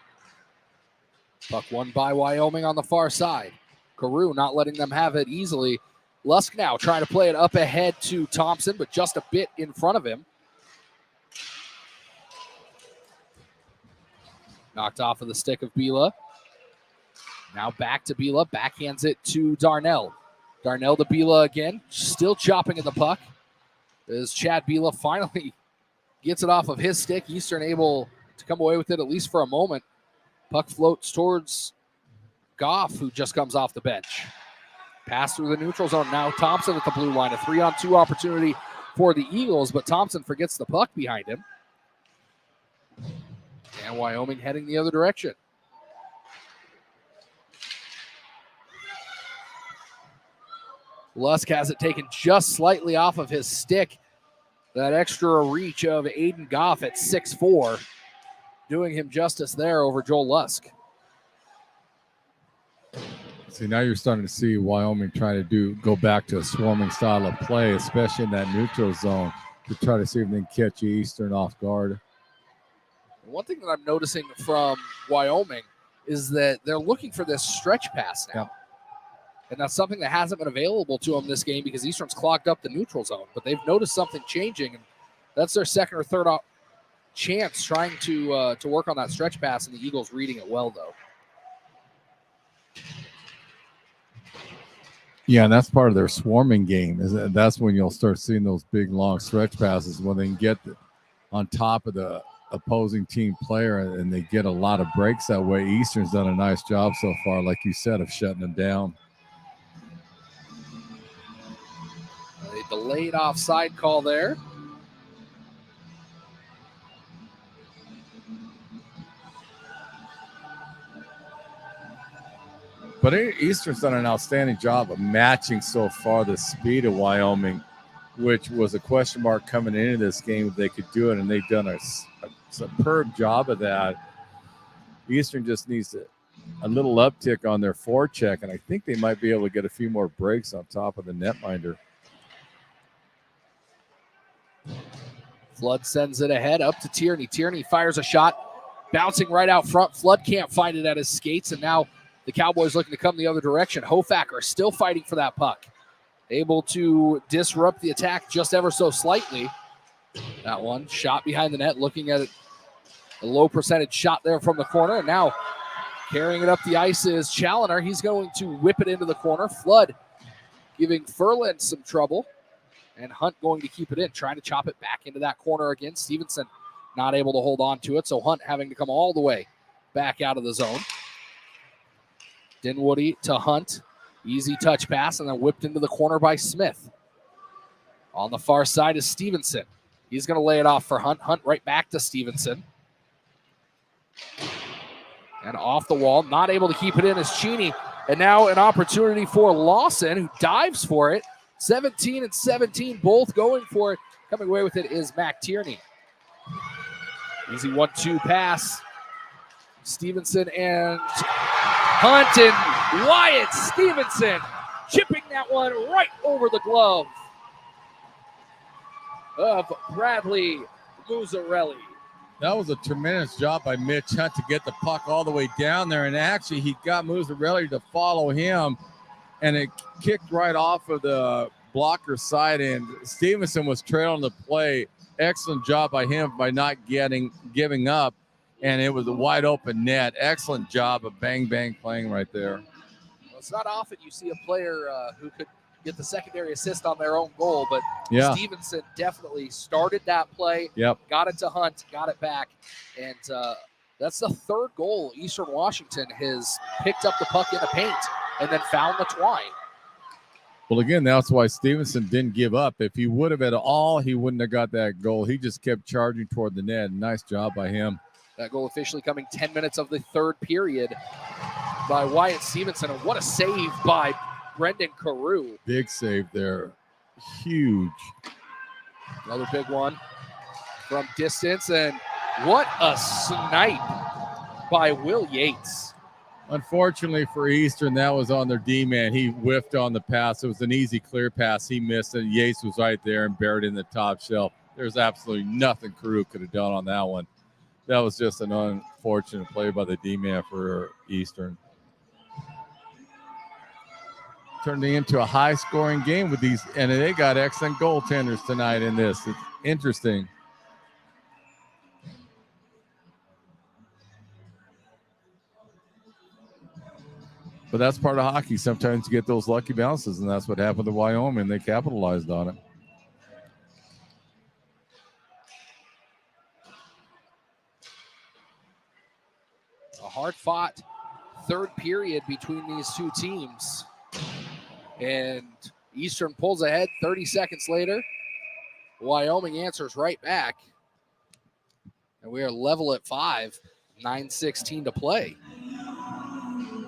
Puck won by Wyoming on the far side. Carew not letting them have it easily. Lusk now trying to play it up ahead to Thompson, but just a bit in front of him. Knocked off of the stick of Bila. Now back to Bila. Backhands it to Darnell. Darnell to Bila again. Still chopping at the puck. As Chad Bila finally gets it off of his stick. Eastern able to come away with it at least for a moment. Puck floats towards Goff, who just comes off the bench. Pass through the neutral zone. Now Thompson at the blue line. A 3-on-2 opportunity for the Eagles, but Thompson forgets the puck behind him. And Wyoming heading the other direction. Lusk has it taken just slightly off of his stick. That extra reach of Aiden Goff at 6'4", doing him justice there over Joel Lusk. See, now you're starting to see Wyoming trying to go back to a swarming style of play, especially in that neutral zone, to try to see if they can catch Eastern off guard. One thing that I'm noticing from Wyoming is that they're looking for this stretch pass now. Yep. And that's something that hasn't been available to them this game because Eastern's clogged up the neutral zone. But they've noticed something changing, and that's their second or third chance trying to work on that stretch pass, and the Eagles reading it well, though. Yeah, and that's part of their swarming game. That's when you'll start seeing those big, long stretch passes when they can get on top of the opposing team player, and they get a lot of breaks that way. Eastern's done a nice job so far, like you said, of shutting them down. A delayed offside call there. But Eastern's done an outstanding job of matching so far the speed of Wyoming, which was a question mark coming into this game if they could do it, and they've done a superb job of that. Eastern just needs a little uptick on their forecheck, and I think they might be able to get a few more breaks on top of the netminder. Flood sends it ahead up to Tierney. Tierney fires a shot, bouncing right out front. Flood can't find it at his skates, and now the Cowboys looking to come the other direction. Hofacker still fighting for that puck. Able to disrupt the attack just ever so slightly. That one shot behind the net, looking at it. A low percentage shot there from the corner. And now carrying it up the ice is Challoner. He's going to whip it into the corner. Flood giving Furland some trouble. And Hunt going to keep it in, trying to chop it back into that corner again. Stevenson not able to hold on to it, so Hunt having to come all the way back out of the zone. Dinwoody to Hunt. Easy touch pass, and then whipped into the corner by Smith. On the far side is Stevenson. He's going to lay it off for Hunt. Hunt right back to Stevenson. And off the wall, not able to keep it in is Cheney. And now an opportunity for Lawson, who dives for it. 17 and 17, both going for it. Coming away with it is Mac Tierney. Easy 1-2 pass. Stevenson and Hunt, and Wyatt Stevenson chipping that one right over the glove of Bradley Muzzarelli. That was a tremendous job by Mitch Hunt to get the puck all the way down there, and actually he got Muzzarelli to follow him, and it kicked right off of the blocker side, and Stevenson was trailing the play. Excellent job by him by not giving up, and it was a wide open net. Excellent job of bang playing right there. Well, it's not often you see a player who could get the secondary assist on their own goal, but yeah, Stevenson definitely started that play. Yep. Got it to Hunt, got it back, and that's the third goal Eastern Washington has picked up the puck in the paint and then found the twine. Well, again, that's why Stevenson didn't give up. If he would have at all, he wouldn't have got that goal. He just kept charging toward the net. Nice job by him. That goal officially coming 10 minutes of the third period by Wyatt Stevenson. And what a save by Brendan Carew. Big save there. Huge. Another big one from distance. And what a snipe by Will Yates. Unfortunately for Eastern, that was on their D-man. He whiffed on the pass. It was an easy clear pass. He missed it. Yates was right there and buried in the top shelf. There's absolutely nothing Carew could have done on that one. that was just an unfortunate play by the D-man for Eastern. Turning into a high-scoring game with these, and they got excellent goaltenders tonight in this. It's interesting. But that's part of hockey. Sometimes you get those lucky bounces, and that's what happened to Wyoming. They capitalized on it. A hard-fought third period between these two teams. And Eastern pulls ahead 30 seconds later. Wyoming answers right back. And we are level at 5, 9:16 to play.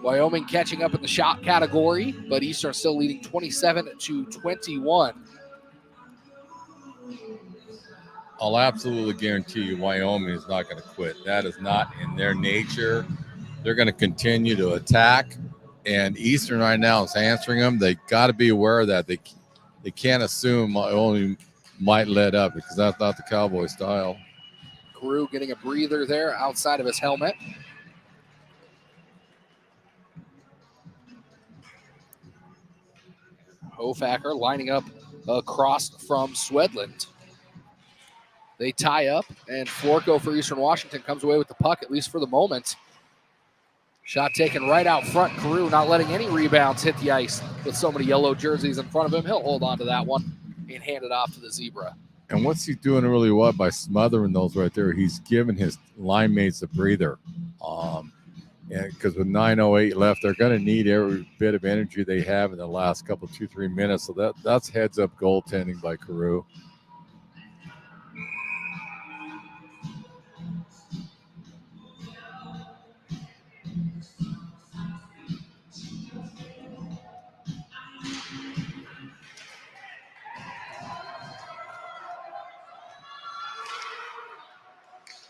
Wyoming catching up in the shot category, but Eastern still leading 27-21. I'll absolutely guarantee you Wyoming is not going to quit. That is not in their nature. They're going to continue to attack, and Eastern right now is answering them. They got to be aware of that. They can't assume Wyoming might let up because that's not the Cowboy style. Carew getting a breather there outside of his helmet. Hofacker lining up across from Swedland. They tie up, and Florco for Eastern Washington comes away with the puck, at least for the moment. Shot taken right out front. Carew not letting any rebounds hit the ice with so many yellow jerseys in front of him. He'll hold on to that one and hand it off to the Zebra. And what's he doing really well by smothering those right there? He's giving his line mates a breather. Because with 9:08 left, they're going to need every bit of energy they have in the last couple, 2-3 minutes. So that's heads-up goaltending by Carew.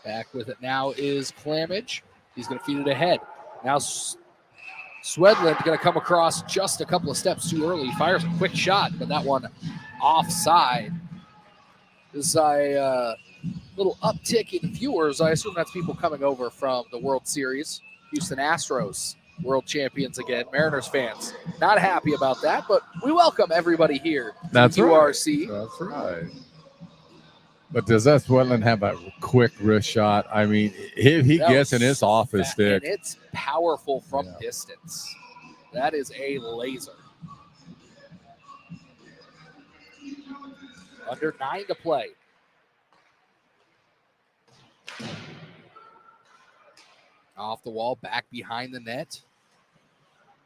Back with it now is Clamage. He's going to feed it ahead. Now Swedland going to come across just a couple of steps too early. Fires a quick shot, but that one offside. This is a little uptick in viewers. I assume that's people coming over from the World Series. Houston Astros, world champions again. Mariners fans, not happy about that, but we welcome everybody here to URC. That's right. But does that Swedland have a quick wrist shot? I mean, if he gets in his office stick. And it's powerful from distance. That is a laser. Under 9 to play. Off the wall, back behind the net.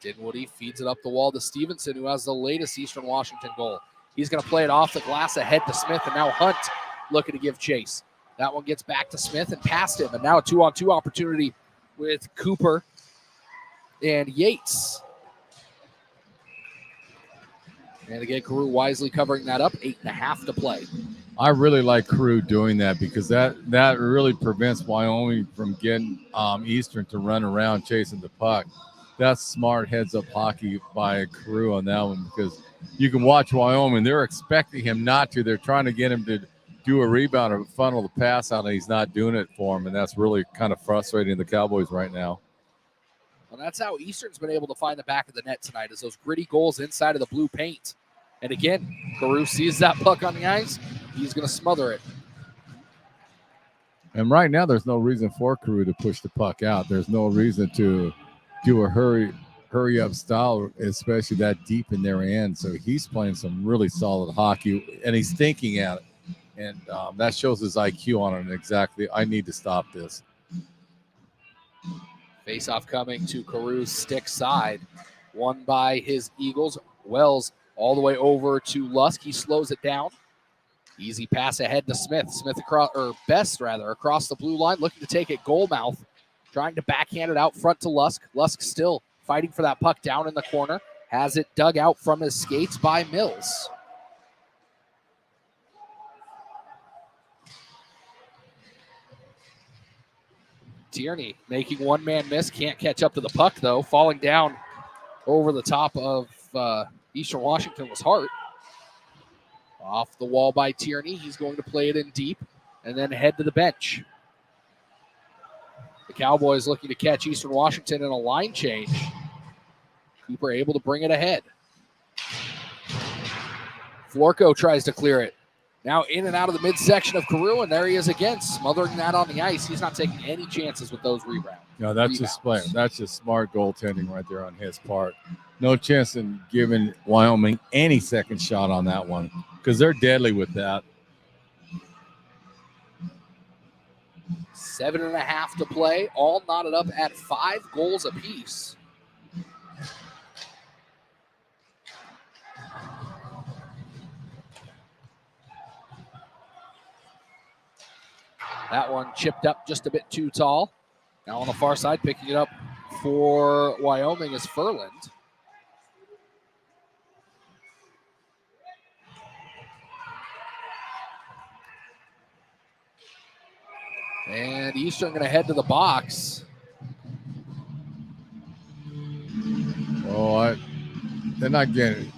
Dinwiddie feeds it up the wall to Stevenson, who has the latest Eastern Washington goal. He's going to play it off the glass ahead to Smith, and now Hunt looking to give chase. That one gets back to Smith and past him, and now a 2-on-2 opportunity with Cooper and Yates. And again, Carew wisely covering that up, 8.5 to play. I really like Carew doing that because that really prevents Wyoming from getting Eastern to run around chasing the puck. That's smart heads-up hockey by Carew on that one because you can watch Wyoming. They're expecting him not to. They're trying to get him to do a rebound or funnel the pass out, and he's not doing it for him, and that's really kind of frustrating the Cowboys right now. Well, that's how Eastern's been able to find the back of the net tonight, is those gritty goals inside of the blue paint. And again, Carew sees that puck on the ice. He's going to smother it. And right now, there's no reason for Carew to push the puck out. There's no reason to do a hurry-up style, especially that deep in their end. So he's playing some really solid hockey, and he's thinking at it. And that shows his IQ on it exactly. I need to stop this. Face-off coming to Carew's stick side. Won by his Eagles. Wells all the way over to Lusk. He slows it down. Easy pass ahead to Smith. Best across the blue line, looking to take it goal mouth. Trying to backhand it out front to Lusk. Lusk still fighting for that puck down in the corner. Has it dug out from his skates by Mills. Tierney making one-man miss. Can't catch up to the puck, though. Falling down over the top of Eastern Washington was Hart. Off the wall by Tierney. He's going to play it in deep and then head to the bench. The Cowboys looking to catch Eastern Washington in a line change. Cooper able to bring it ahead. Florco tries to clear it. Now in and out of the midsection of Carew, and there he is again, smothering that on the ice. He's not taking any chances with those rebounds. No, that's just playing. That's just smart goaltending right there on his part. No chance in giving Wyoming any second shot on that one because they're deadly with that. 7.5 to play, all knotted up at 5 goals apiece. That one chipped up just a bit too tall. Now on the far side, picking it up for Wyoming is Furland. And Eastern going to head to the box. Oh, they're not getting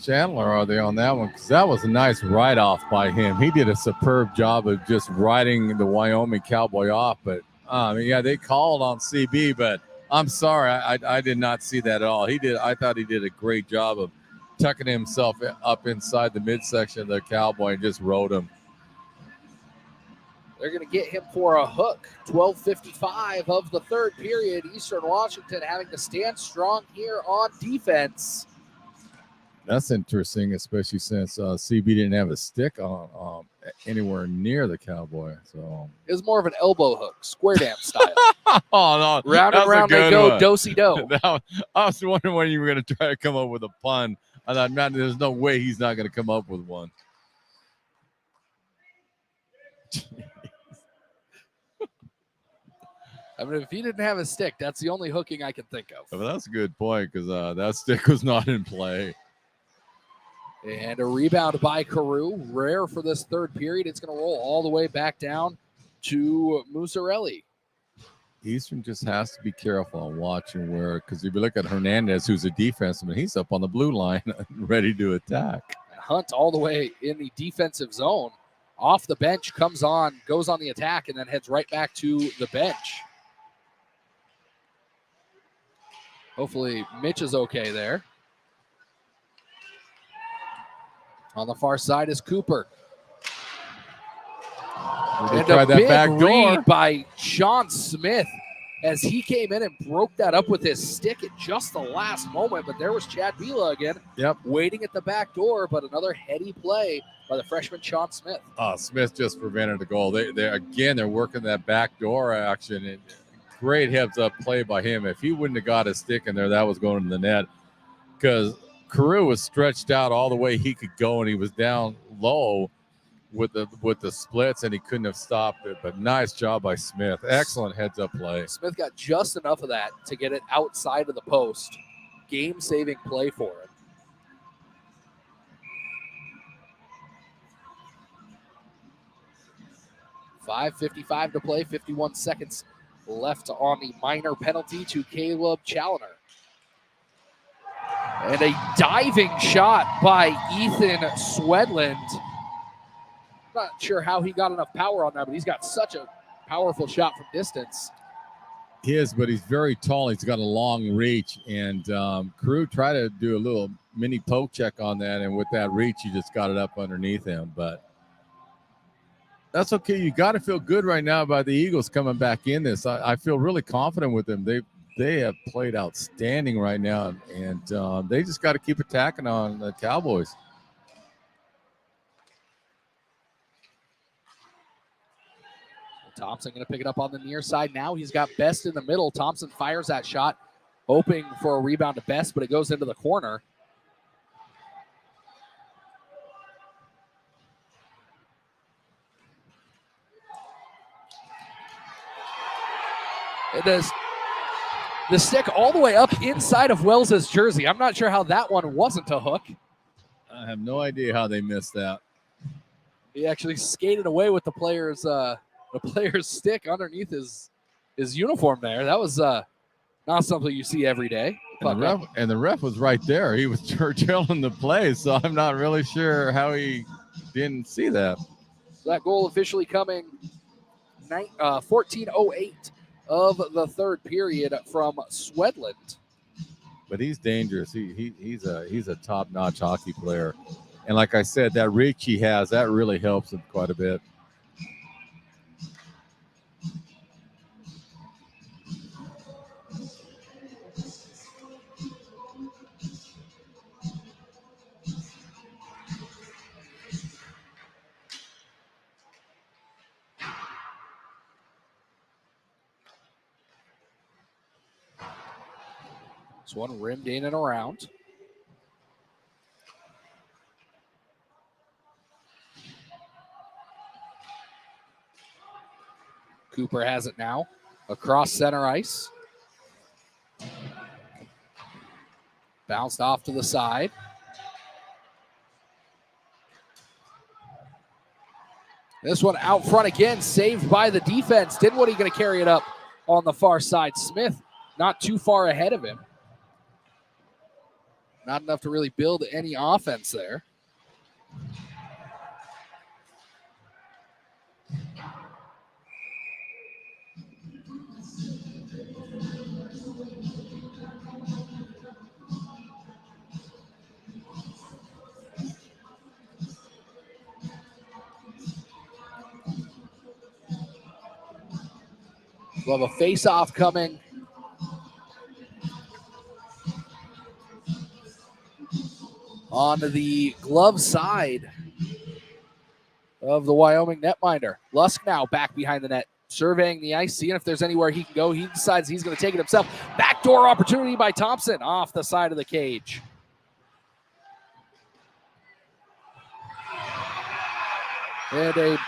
Chandler, are they, on that one? Because that was a nice write-off by him. He did a superb job of just writing the Wyoming Cowboy off. But, yeah, they called on CB, but I'm sorry. I did not see that at all. I thought he did a great job of tucking himself up inside the midsection of the Cowboy and just rode him. They're going to get him for a hook. 12:55 of the third period. Eastern Washington having to stand strong here on defense. That's interesting, especially since CB didn't have a stick on anywhere near the Cowboy. So it was more of an elbow hook, square dam style. Oh, no. Round and round they go, do-si-do. I was wondering when you were going to try to come up with a pun. I thought, man, there's no way he's not going to come up with one. I mean, if he didn't have a stick, that's the only hooking I can think of. Well, that's a good point because that stick was not in play. And a rebound by Carew. Rare for this third period. It's going to roll all the way back down to Musarelli. Eastern just has to be careful on watching where, because if you look at Hernandez, who's a defenseman, he's up on the blue line ready to attack. Hunt all the way in the defensive zone. Off the bench, comes on, goes on the attack, and then heads right back to the bench. Hopefully Mitch is okay there. On the far side is Cooper. And a big read by Sean Smith as he came in and broke that up with his stick at just the last moment. But there was Chad Vila again, waiting at the back door. But another heady play by the freshman Sean Smith. Smith just prevented the goal. They're working that back door action. And great heads-up play by him. If he wouldn't have got a stick in there, that was going to the net because Carew was stretched out all the way he could go, and he was down low with the splits, and he couldn't have stopped it. But nice job by Smith. Excellent heads-up play. Smith got just enough of that to get it outside of the post. Game-saving play for him. .5:55 to play, 51 seconds left on the minor penalty to Caleb Challoner. And a diving shot by Ethan Swedland. Not sure how he got enough power on that, but he's got such a powerful shot from distance. He is, but he's very tall. He's got a long reach. And Carew tried to do a little mini poke check on that, and with that reach, he just got it up underneath him. But that's okay. You got to feel good right now about the Eagles coming back in this. I feel really confident with them. They have played outstanding right now, and they just got to keep attacking on the Cowboys. Thompson going to pick it up on the near side now. He's got Best in the middle. Thompson fires that shot, hoping for a rebound to Best, but it goes into the corner. It does. The stick all the way up inside of Wells's jersey. I'm not sure how that one wasn't a hook. I have no idea how they missed that. He actually skated away with the player's stick underneath his uniform there. That was not something you see every day. And the ref was right there. He was telling the play, so I'm not really sure how he didn't see that. So that goal officially coming 14:08 of the third period from Swedland. But he's dangerous. He's a top-notch hockey player. And like I said, that reach he has, that really helps him quite a bit. This one rimmed in and around. Cooper has it now across center ice. Bounced off to the side. This one out front again, saved by the defense. Dinwiddie going to carry it up on the far side. Smith not too far ahead of him. Not enough to really build any offense there. We'll have a face-off coming. On the glove side of the Wyoming netminder. Lusk now back behind the net, surveying the ice, seeing if there's anywhere he can go. He decides he's going to take it himself. Backdoor opportunity by Thompson off the side of the cage. And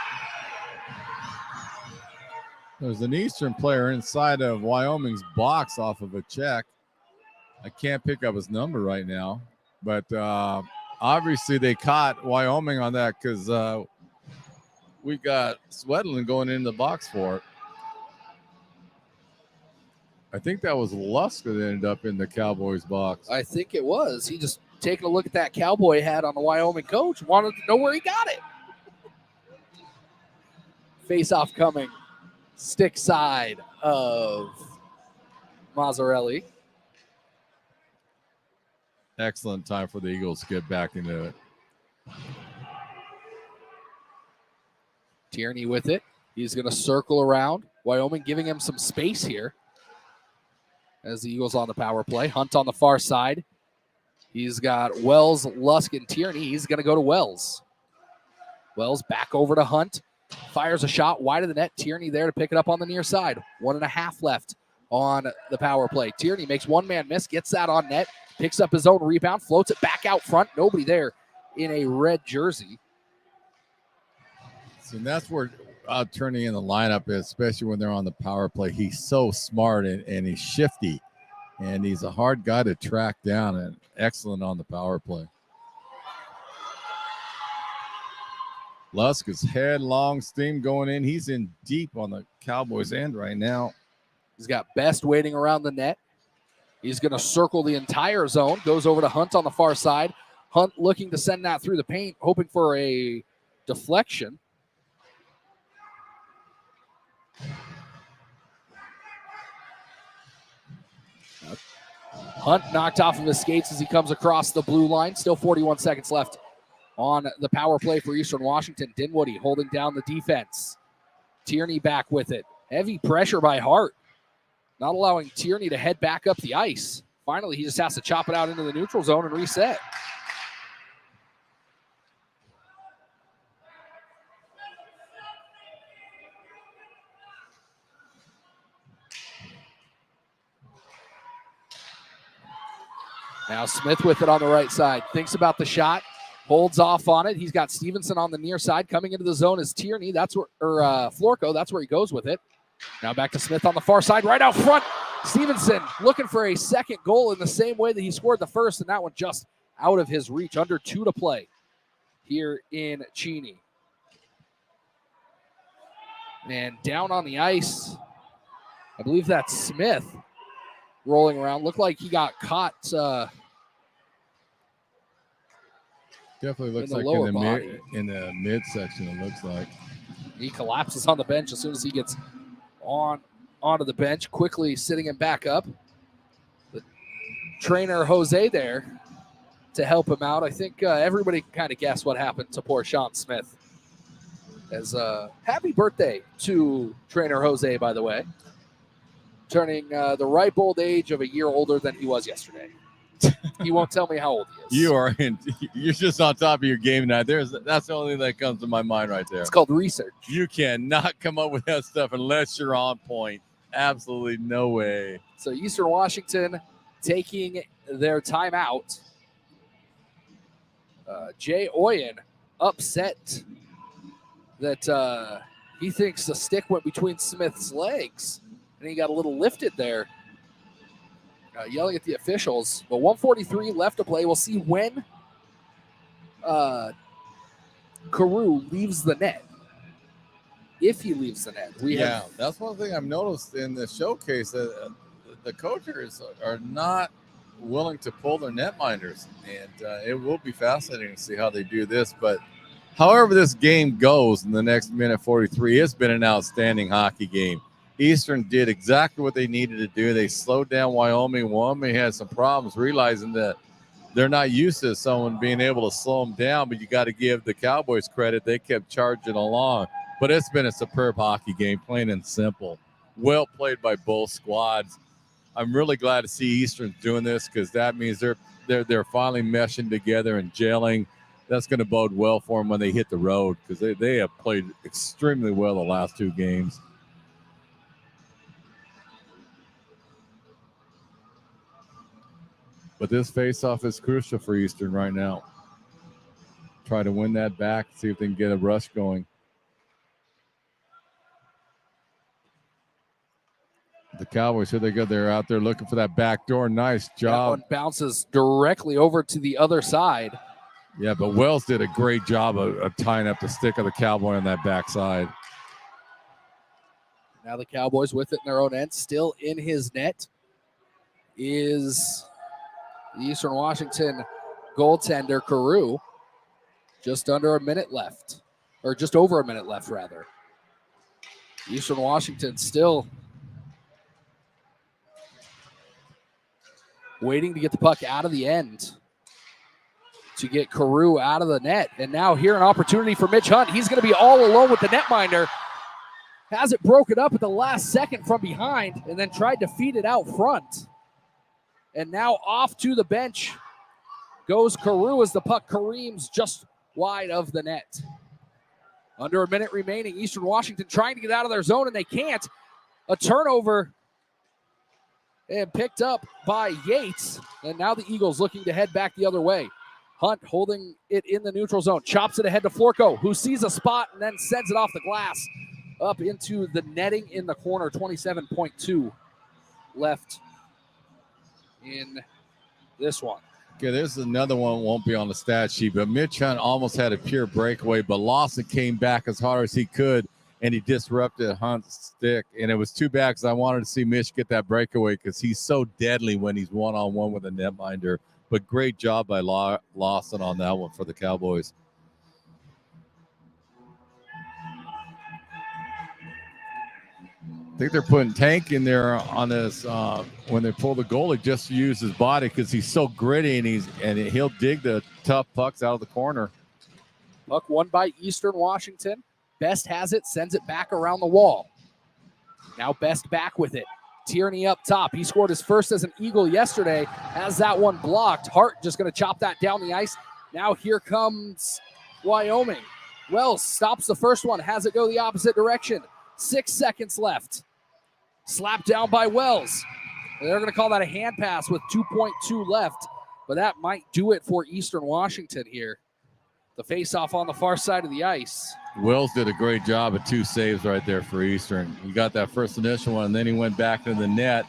there's an Eastern player inside of Wyoming's box off of a check. I can't pick up his number right now, but obviously they caught Wyoming on that because we got Swedland going in the box for it. I think that was Lusk that ended up in the Cowboys box. I think it was. He just taking a look at that Cowboy hat on the Wyoming coach, wanted to know where he got it. Face-off coming. Stick side of Mazzarelli. Excellent time for the Eagles to get back into it. Tierney with it. He's going to circle around. Wyoming giving him some space here as the Eagles on the power play. Hunt on the far side. He's got Wells, Lusk, and Tierney. He's going to go to Wells. Wells back over to Hunt. Fires a shot wide of the net. Tierney there to pick it up on the near side. 1.5 left on the power play. Tierney makes one man miss, gets that on net, picks up his own rebound, floats it back out front. Nobody there in a red jersey. So that's where turning in the lineup is, especially when they're on the power play. He's so smart and he's shifty, and he's a hard guy to track down and excellent on the power play. Lusk is headlong steam going in. He's in deep on the Cowboys end right now. He's got Best waiting around the net. He's going to circle the entire zone. Goes over to Hunt on the far side. Hunt looking to send that through the paint, hoping for a deflection. Hunt knocked off of his skates as he comes across the blue line. Still 41 seconds left on the power play for Eastern Washington. Dinwiddie holding down the defense. Tierney back with it. Heavy pressure by Hart. Not allowing Tierney to head back up the ice. Finally, he just has to chop it out into the neutral zone and reset. Now Smith with it on the right side. Thinks about the shot. Holds off on it. He's got Stevenson on the near side. Coming into the zone is Tierney. That's where, Florco. That's where he goes with it. Now back to Smith on the far side. Right out front. Stevenson looking for a second goal in the same way that he scored the first, and that one just out of his reach. Under 2 to play here in Cheney. And down on the ice, I believe that's Smith rolling around. Looked like he got caught. Definitely looks in the like lower in body. the midsection, it looks like. He collapses on the bench as soon as he gets onto the bench, quickly sitting him back up. The trainer, Jose, there to help him out. I think everybody can kind of guess what happened to poor Sean Smith. As happy birthday to trainer Jose, by the way. Turning the ripe old age of a year older than he was yesterday. He won't tell me how old he is. You're just on top of your game now. That's the only thing that comes to my mind right there. It's called research. You cannot come up with that stuff unless you're on point. Absolutely no way. So Eastern Washington taking their timeout. Jay Oyen upset that he thinks the stick went between Smith's legs, and he got a little lifted there. Yelling at the officials, but 1:43 left to play. We'll see when Carew leaves the net. If he leaves the net. That's one thing I've noticed in the showcase, that the coaches are not willing to pull their netminders, and it will be fascinating to see how they do this. But however this game goes in the next minute 43, it's been an outstanding hockey game. Eastern did exactly what they needed to do. They slowed down Wyoming. Wyoming had some problems realizing that they're not used to someone being able to slow them down, but you got to give the Cowboys credit. They kept charging along. But it's been a superb hockey game, plain and simple. Well played by both squads. I'm really glad to see Eastern doing this, because that means they're finally meshing together and gelling. That's going to bode well for them when they hit the road, because they have played extremely well the last two games. But this face-off is crucial for Eastern right now. Try to win that back, see if they can get a rush going. The Cowboys, here they go. They're out there looking for that back door. Nice job. That one bounces directly over to the other side. Yeah, but Wells did a great job of tying up the stick of the Cowboy on that backside. Now the Cowboys with it in their own end. Still in his net is the Eastern Washington goaltender, Carew. Just under a minute left. Or just over a minute left, rather. Eastern Washington still waiting to get the puck out of the end to get Carew out of the net. And now here an opportunity for Mitch Hunt. He's going to be all alone with the netminder. Has it broken up at the last second from behind and then tried to feed it out front. And now off to the bench goes Carew as the puck careens just wide of the net. Under a minute remaining, Eastern Washington trying to get out of their zone, and they can't. A turnover and picked up by Yates. And now the Eagles looking to head back the other way. Hunt holding it in the neutral zone. Chops it ahead to Florco, who sees a spot and then sends it off the glass up into the netting in the corner. 27.2 left in this one. Okay, there's another one, won't be on the stat sheet, but Mitch Hunt almost had a pure breakaway, but Lawson came back as hard as he could, and he disrupted Hunt's stick. And it was too bad, because I wanted to see Mitch get that breakaway, because he's so deadly when he's one-on-one with a netminder. But great job by Lawson on that one for the Cowboys. I think they're putting Tank in there on this when they pull the goalie, just to use his body, because he's so gritty, and he'll dig the tough pucks out of the corner. Puck won by Eastern Washington. Best has it, sends it back around the wall. Now Best back with it. Tierney up top. He scored his first as an Eagle yesterday. Has that one blocked. Hart just going to chop that down the ice. Now here comes Wyoming. Wells stops the first one. Has it go the opposite direction. 6 seconds left. Slapped down by Wells. They're going to call that a hand pass with 2.2 left. But that might do it for Eastern Washington here. The face-off on the far side of the ice. Wells did a great job of 2 saves right there for Eastern. He got that first initial one, and then he went back into the net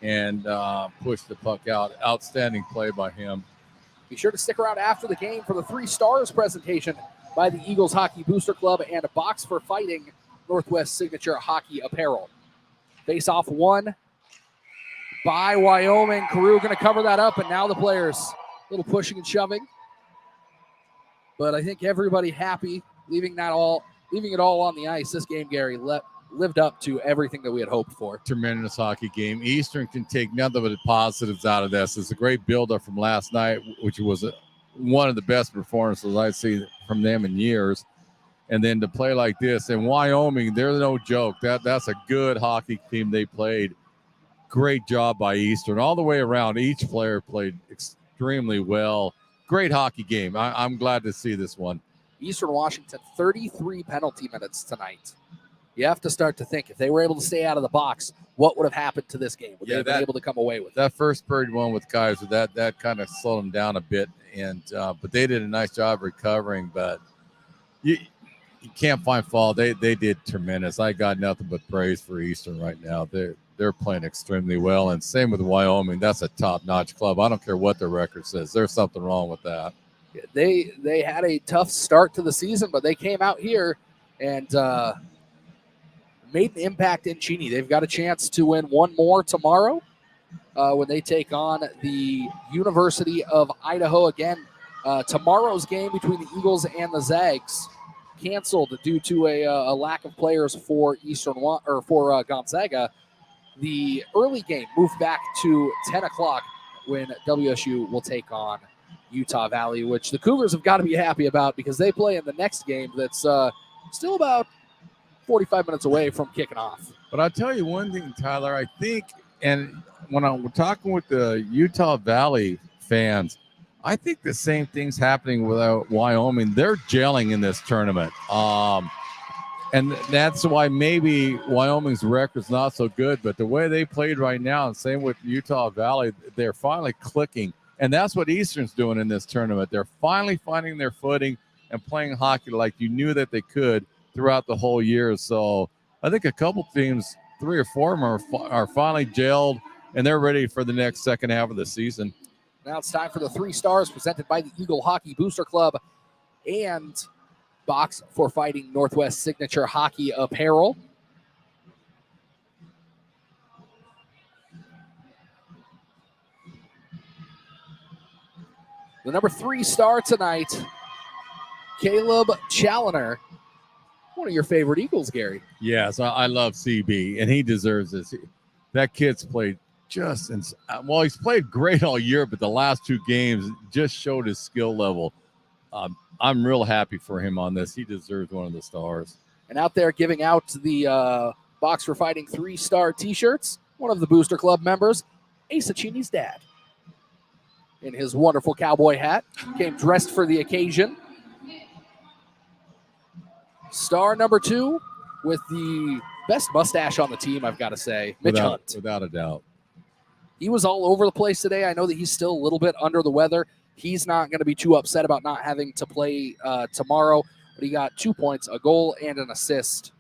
and pushed the puck out. Outstanding play by him. Be sure to stick around after the game for the 3 Stars presentation by the Eagles Hockey Booster Club and a Box for Fighting Northwest Signature Hockey Apparel. Face-off won by Wyoming. Carew going to cover that up, and now the players a little pushing and shoving. But I think everybody happy, leaving that all leaving it all on the ice. This game, Gary, lived up to everything that we had hoped for. Tremendous hockey game. Eastern can take nothing but positives out of this. It's a great build-up from last night, which was one of the best performances I've seen from them in years. And then to play like this, and Wyoming, they're no joke. That's a good hockey team they played. Great job by Eastern. All the way around, each player played extremely well. Great hockey game. I'm glad to see this one. Eastern Washington, 33 penalty minutes tonight. You have to start to think, if they were able to stay out of the box, what would have happened to this game? Would they have been able to come away with it? That first period one with Kaiser, that kind of slowed them down a bit, and but they did a nice job recovering. But you can't find fault. They did tremendous. I got nothing but praise for Eastern right now. They're playing extremely well, and same with Wyoming. That's a top-notch club. I don't care what their record says. There's something wrong with that. They had a tough start to the season, but they came out here and made an impact in Cheney. They've got a chance to win one more tomorrow when they take on the University of Idaho again. Tomorrow's game between the Eagles and the Zags canceled due to a lack of players for Gonzaga. The early game moved back to 10 o'clock when WSU will take on Utah Valley, which the Cougars have got to be happy about because they play in the next game that's still about 45 minutes away from kicking off. But I'll tell you one thing, Tyler, I think, and when I'm talking with the Utah Valley fans, I think the same thing's happening with Wyoming. They're gelling in this tournament. And that's why maybe Wyoming's record's not so good, but the way they played right now, and same with Utah Valley, they're finally clicking. And that's what Eastern's doing in this tournament. They're finally finding their footing and playing hockey like you knew that they could throughout the whole year. So I think a couple teams, 3 or 4 of them are finally gelled, and they're ready for the next second half of the season. Now it's time for the 3 stars presented by the Eagle Hockey Booster Club and Box for Fighting Northwest Signature Hockey Apparel. The number 3 star tonight, Caleb Challoner. One of your favorite Eagles, Gary. Yes, I love CB, and he deserves this. That kid's played he's played great all year, but the last 2 games just showed his skill level. I'm real happy for him on this. He deserves one of the stars. And out there giving out the Box for Fighting 3-star T-shirts, one of the Booster Club members, ACHA's dad. In his wonderful cowboy hat, came dressed for the occasion. Star number 2 with the best mustache on the team, I've got to say, Mitch Hunt. Without a doubt. He was all over the place today. I know that he's still a little bit under the weather. He's not going to be too upset about not having to play tomorrow, but he got 2 points, a goal, and an assist.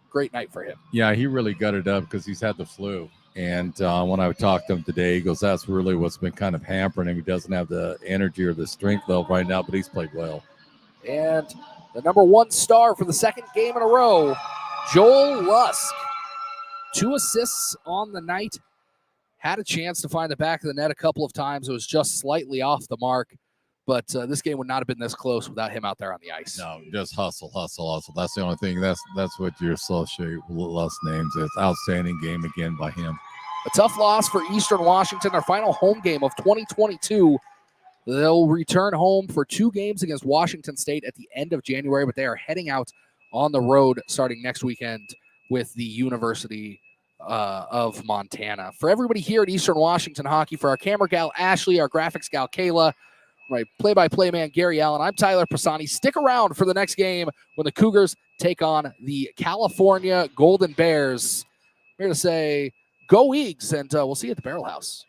Great night for him. Yeah, he really gutted up because he's had the flu. And when I talked to him today, he goes, that's really what's been kind of hampering him. He doesn't have the energy or the strength level right now, but he's played well. And the number 1 star for the second game in a row, Joel Lusk. 2 assists on the night. Had a chance to find the back of the net a couple of times. It was just slightly off the mark. But this game would not have been this close without him out there on the ice. No, just hustle. That's the only thing. That's what you associate with Lusk names. It's outstanding game again by him. A tough loss for Eastern Washington, their final home game of 2022. They'll return home for 2 games against Washington State at the end of January, but they are heading out on the road starting next weekend with the University of Montana. For everybody here at Eastern Washington Hockey, for our camera gal Ashley, our graphics gal Kayla, my play-by-play man Gary Allen, I'm Tyler Pisani. Stick around for the next game when the Cougars take on the California Golden Bears. We're going to say, go Eags, and we'll see you at the Barrel House.